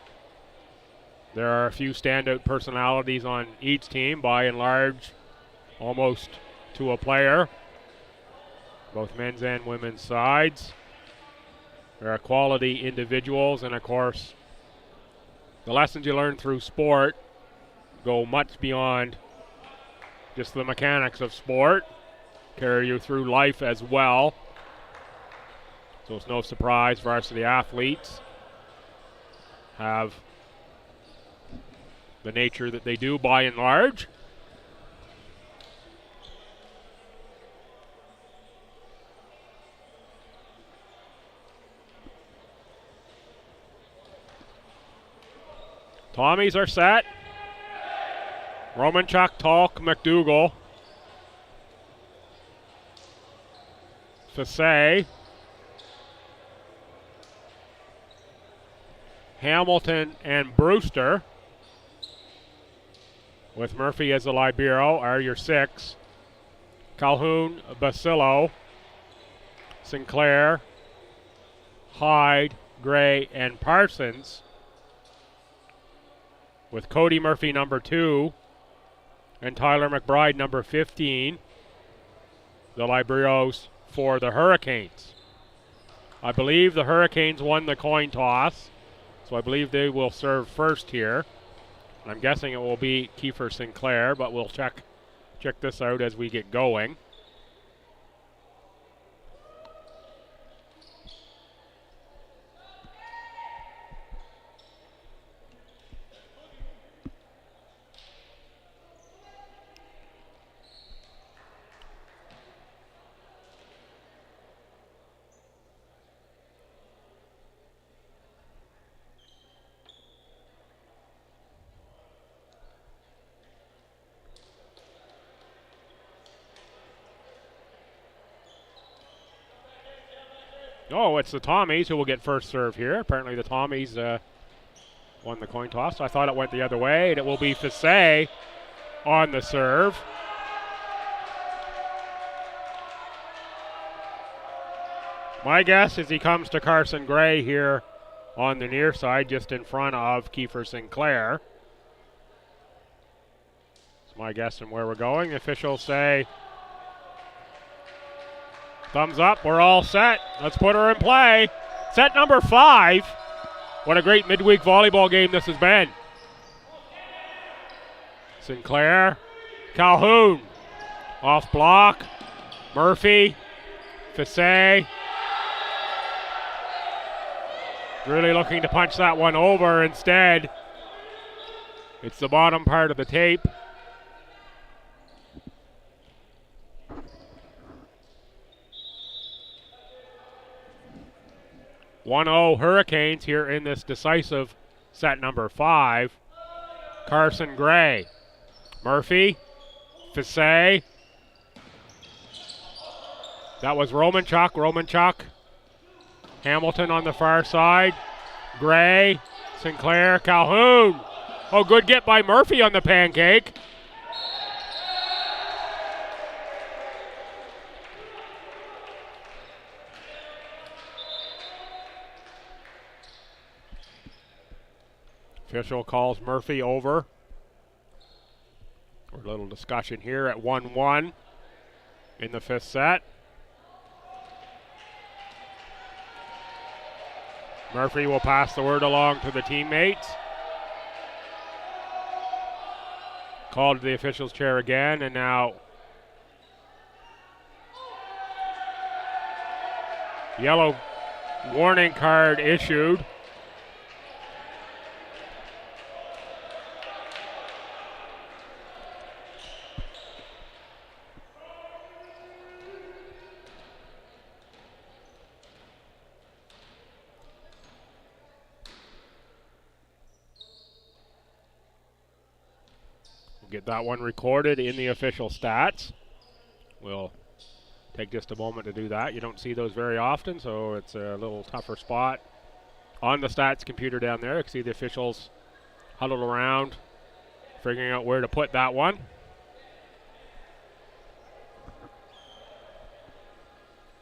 There are a few standout personalities on each team, by and large, almost to a player, both men's and women's sides. There are quality individuals, and of course, the lessons you learn through sport go much beyond just the mechanics of sport, carry you through life as well. So it's no surprise varsity athletes have the nature that they do by and large. Tommies are set. Romanchuk, Talk, McDougall. Fassay. Hamilton and Brewster. With Murphy as the libero are your 6. Calhoun, Basillo, Sinclair, Hyde, Gray, and Parsons. With Cody Murphy, number 2, and Tyler McBride, number 15, the liberos for the Hurricanes. I believe the Hurricanes won the coin toss, so I believe they will serve first here. I'm guessing it will be Kiefer Sinclair, but we'll check this out as we get going. Oh, it's the Tommies who will get first serve here. Apparently the Tommies won the coin toss. I thought it went the other way, and it will be Fassay on the serve. My guess is he comes to Carson Gray here on the near side, just in front of Kiefer Sinclair. It's my guess and where we're going. The officials say thumbs up, we're all set. Let's put her in play. Set number 5. What a great midweek volleyball game this has been. Sinclair, Calhoun, off block, Murphy, Fassay. Really looking to punch that one over. Instead, it's the bottom part of the tape. (1-0) Hurricanes here in this decisive set number 5. Carson Gray, Murphy, Fassay. That was Romanchuk. Hamilton on the far side. Gray, Sinclair, Calhoun. Oh, good get by Murphy on the pancake. Official calls Murphy over. A little discussion here at 1-1 in the 5th set. Murphy will pass the word along to the teammates. Called to the official's chair again, and now yellow warning card issued. Get that one recorded in the official stats. We'll take just a moment to do that. You don't see those very often, so it's a little tougher spot on the stats computer down there. You can see the officials huddled around, figuring out where to put that one.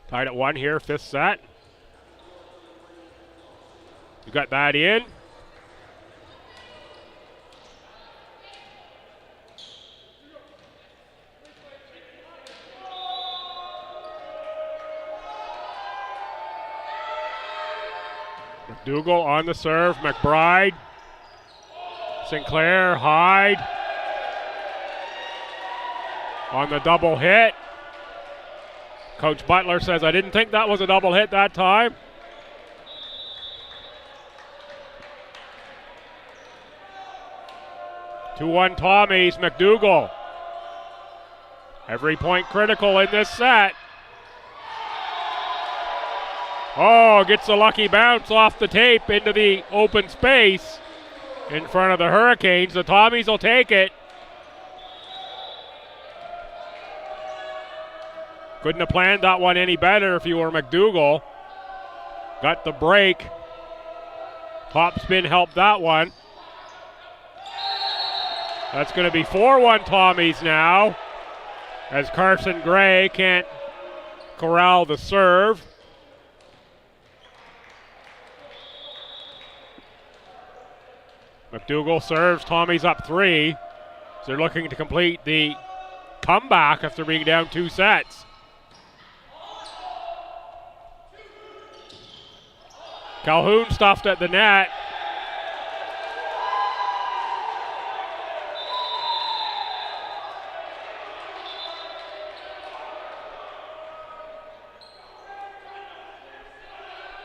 Tied at 1 here, 5th set. You got that in. McDougall on the serve. McBride. Sinclair, Hyde. On the double hit. Coach Butler says, I didn't think that was a double hit that time. (2-1) Tommies. McDougall. Every point critical in this set. Oh, gets a lucky bounce off the tape into the open space in front of the Hurricanes. The Tommies will take it. Couldn't have planned that one any better if you were McDougall. Got the break. Top spin helped that one. That's going to be 4-1 Tommies now, as Carson Gray can't corral the serve. McDougall serves. Tommy's up 3. So they're looking to complete the comeback after being down 2 sets. Calhoun stuffed at the net.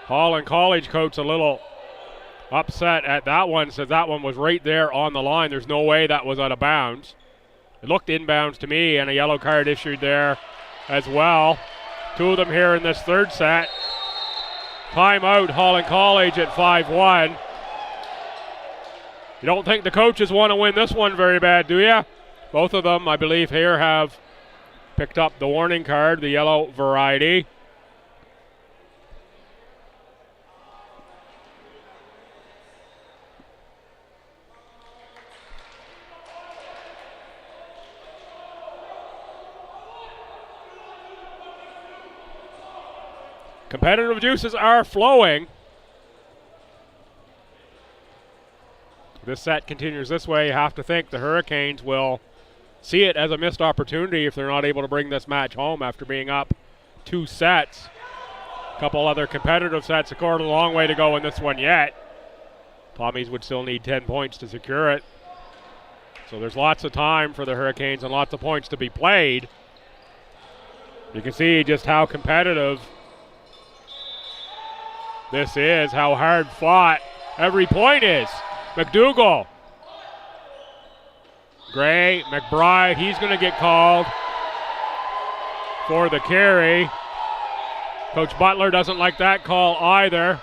Holland College coach a little upset at that one, says that one was right there on the line. There's no way that was out of bounds. It looked inbounds to me, and a yellow card issued there as well. 2 of them here in this 3rd set. Timeout, Holland College at 5-1. You don't think the coaches want to win this one very bad, do you? Both of them, I believe, here have picked up the warning card, the yellow variety. Competitive juices are flowing. This set continues this way. You have to think the Hurricanes will see it as a missed opportunity if they're not able to bring this match home after being up 2 sets. A couple other competitive sets, of course, a long way to go in this one yet. Tommies would still need 10 points to secure it. So there's lots of time for the Hurricanes and lots of points to be played. You can see just how competitive this is, how hard fought every point is. McDougall. Gray, McBride, he's going to get called for the carry. Coach Butler doesn't like that call either.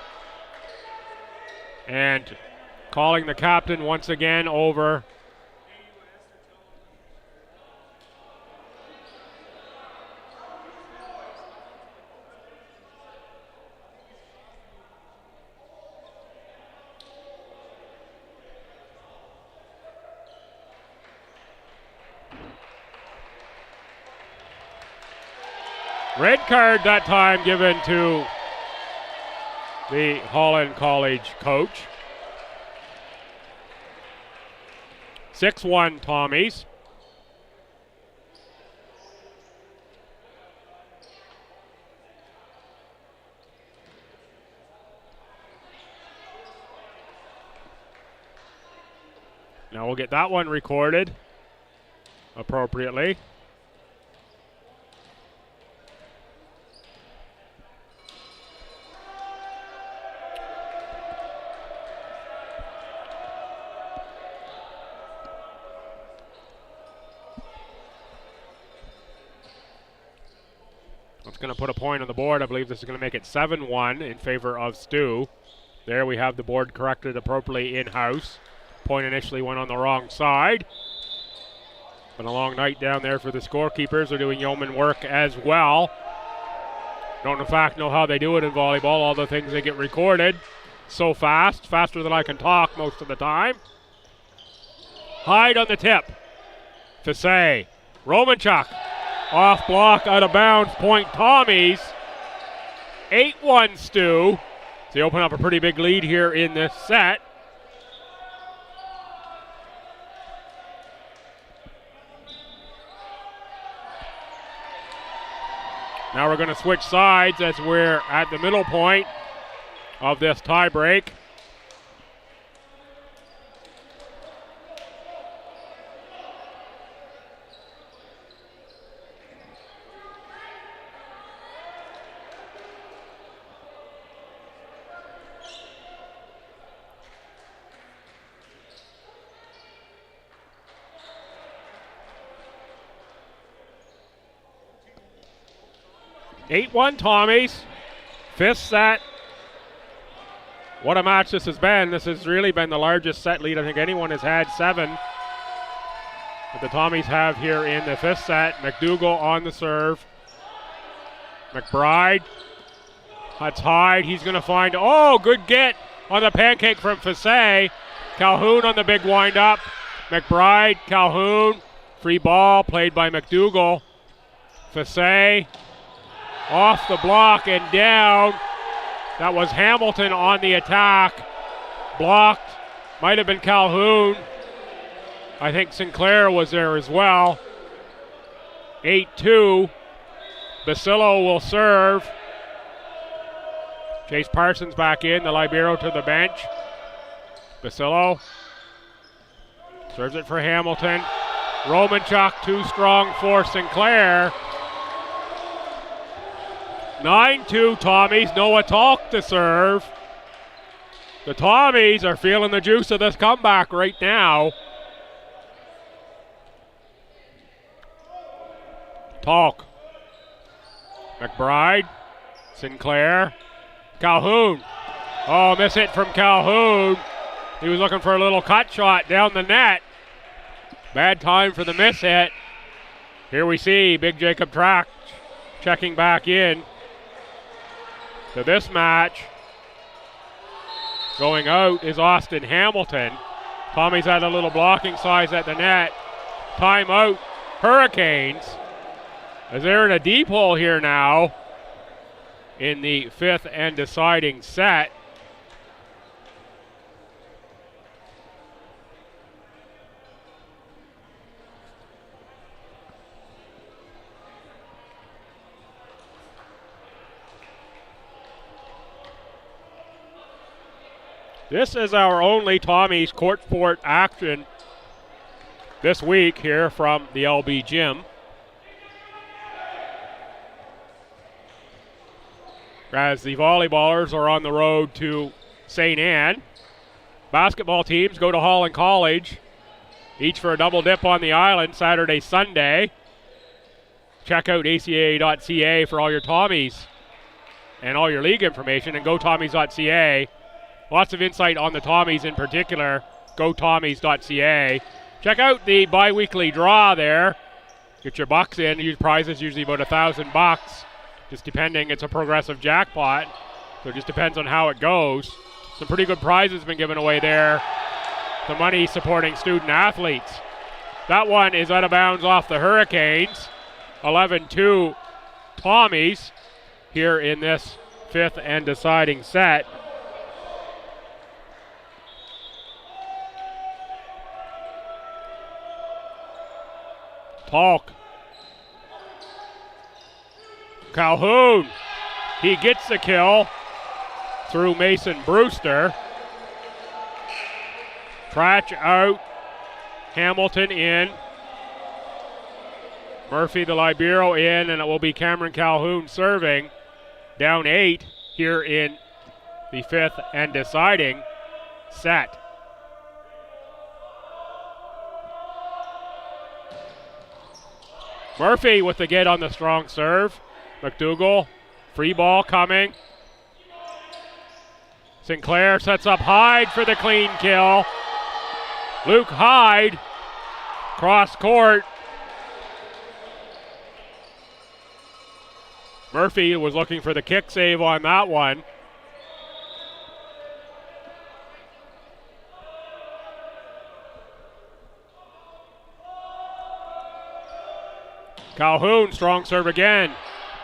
And calling the captain once again over. Red card that time given to the Holland College coach. 6-1 Tommies. Now we'll get that one recorded appropriately. That's going to put a point on the board. I believe this is going to make it 7-1 in favor of STU. There we have the board corrected appropriately in-house. Point initially went on the wrong side. Been a long night down there for the scorekeepers. They're doing yeoman work as well. Don't in fact know how they do it in volleyball. All the things they get recorded so fast, faster than I can talk most of the time. Hyde on the tip. Fisay. Romanchuk. Off block, out of bounds, point Tommies. 8-1 STU. So they open up a pretty big lead here in this set. Now we're going to switch sides as we're at the middle point of this tie break. Eight-1 Tommies. Fifth set. What a match this has been. This has really been the largest set lead I think anyone has had, 7. That the Tommies have here in the fifth set. McDougall on the serve. McBride. That's Hyde. He's going to find, good get on the pancake from Fisay. Calhoun on the big wind-up. McBride, Calhoun. Free ball played by McDougall. Fisay. Off the block and down. That was Hamilton on the attack. Blocked. Might have been Calhoun. I think Sinclair was there as well. 8-2. Basillo will serve. Chase Parsons back in. The libero to the bench. Basillo serves it for Hamilton. Romanchuk too strong for Sinclair. 9-2 Tommies. Noah Talk to serve. The Tommies are feeling the juice of this comeback right now. Talk. McBride. Sinclair. Calhoun. Miss hit from Calhoun. He was looking for a little cut shot down the net. Bad time for the miss hit. Here we see Big Jacob Track checking back in to this match. Going out is Austin Hamilton. Tommy's had a little blocking size at the net. Timeout, Hurricanes. As they're in a deep hole here now in the fifth and deciding set. This is our only Tommy's court sport action this week here from the LB Gym. As the volleyballers are on the road to St. Anne. Basketball teams go to Holland College, each for a double dip on the island Saturday, Sunday. Check out ACAA.ca for all your Tommies and all your league information, and GoTommies.ca. Lots of insight on the Tommies in particular. GoTommies.ca. Check out the bi-weekly draw there. Get your bucks in. Use prizes usually about $1,000. Just depending, it's a progressive jackpot. So it just depends on how it goes. Some pretty good prizes been given away there. The money supporting student athletes. That one is out of bounds off the Hurricanes. 11-2 Tommies here in this fifth and deciding set. Polk. Calhoun. He gets the kill through Mason Brewster. Tratch out. Hamilton in. Murphy, the libero, in, and it will be Cameron Calhoun serving. Down 8 here in the 5th and deciding set. Murphy with the get on the strong serve. McDougall, free ball coming. Sinclair sets up Hyde for the clean kill. Luke Hyde, cross court. Murphy was looking for the kick save on that one. Calhoun, strong serve again.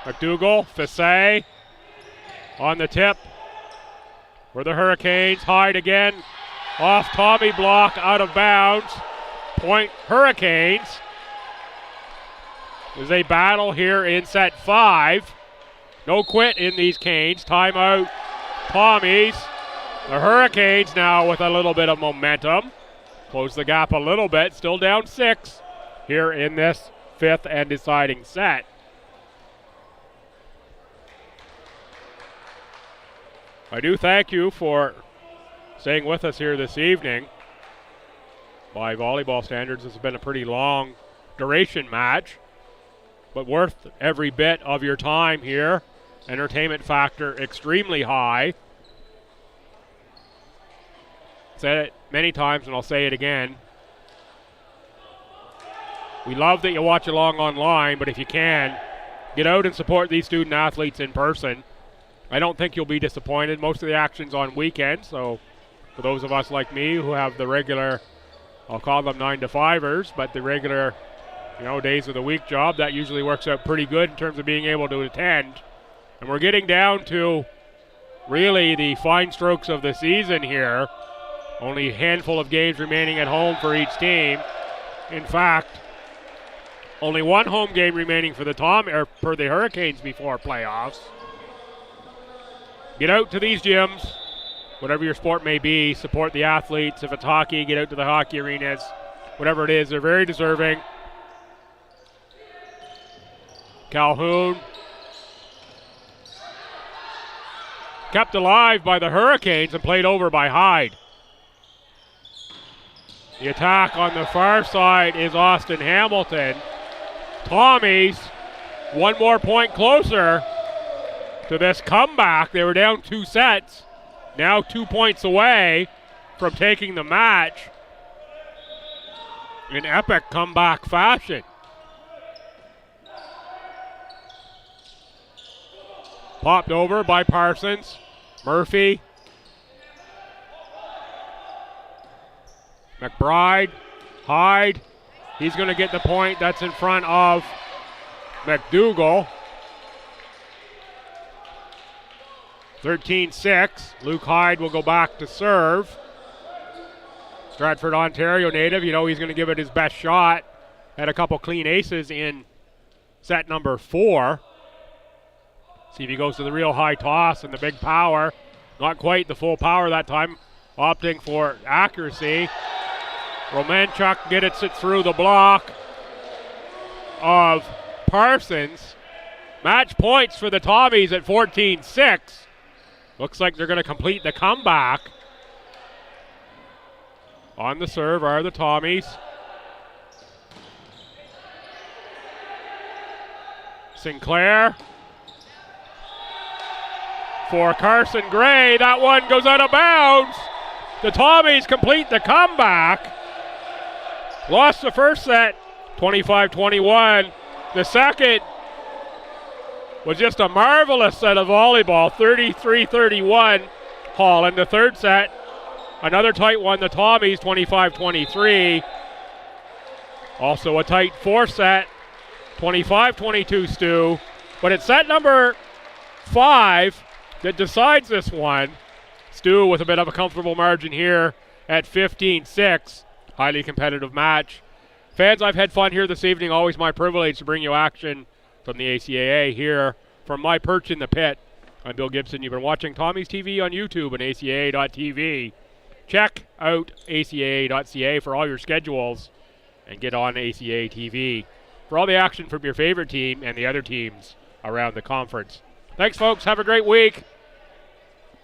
McDougall, Fassay on the tip for the Hurricanes. Hyde again, off Tommy block, out of bounds. Point Hurricanes as they battle here in set 5. No quit in these Canes. Timeout, Tommies. The Hurricanes now with a little bit of momentum. Close the gap a little bit. Still down 6 here in this 5th and deciding set. I do thank you for staying with us here this evening. By volleyball standards, this has been a pretty long duration match, but worth every bit of your time here. Entertainment factor extremely high. Said it many times and I'll say it again. We love that you watch along online, but if you can, get out and support these student athletes in person. I don't think you'll be disappointed. Most of the action's on weekends, so for those of us like me who have the regular, I'll call them 9-to-5ers, but the regular, days of the week job, that usually works out pretty good in terms of being able to attend. And we're getting down to really the fine strokes of the season here. Only a handful of games remaining at home for each team. In fact, only one home game remaining for the Hurricanes before playoffs. Get out to these gyms, whatever your sport may be. Support the athletes. If it's hockey, get out to the hockey arenas. Whatever it is, they're very deserving. Calhoun. Kept alive by the Hurricanes and played over by Hyde. The attack on the far side is Austin Hamilton. Tommies, one more point closer to this comeback. They were down 2 sets, now 2 points away from taking the match in epic comeback fashion. Popped over by Parsons. Murphy. McBride. Hyde. He's going to get the point. That's in front of McDougall. 13-6. Luke Hyde will go back to serve. Stratford, Ontario native. He's going to give it his best shot. Had a couple clean aces in set number 4. See if he goes to the real high toss and the big power. Not quite the full power that time. Opting for accuracy. Romanchuk gets it through the block of Parsons. Match points for the Tommies at 14-6. Looks like they're going to complete the comeback. On the serve are the Tommies. Sinclair for Carson Gray. That one goes out of bounds. The Tommies complete the comeback. Lost the first set, 25-21. The second was just a marvelous set of volleyball, 33-31. Holland. The third set, another tight one, the Tommies, 25-23. Also a tight 4th set, 25-22 STU. But it's set number 5 that decides this one. STU with a bit of a comfortable margin here at 15-6. Highly competitive match. Fans, I've had fun here this evening. Always my privilege to bring you action from the ACAA here from my perch in the pit. I'm Bill Gibson. You've been watching Tommy's TV on YouTube and ACAA.tv. Check out ACAA.ca for all your schedules and get on ACAA TV for all the action from your favorite team and the other teams around the conference. Thanks, folks. Have a great week.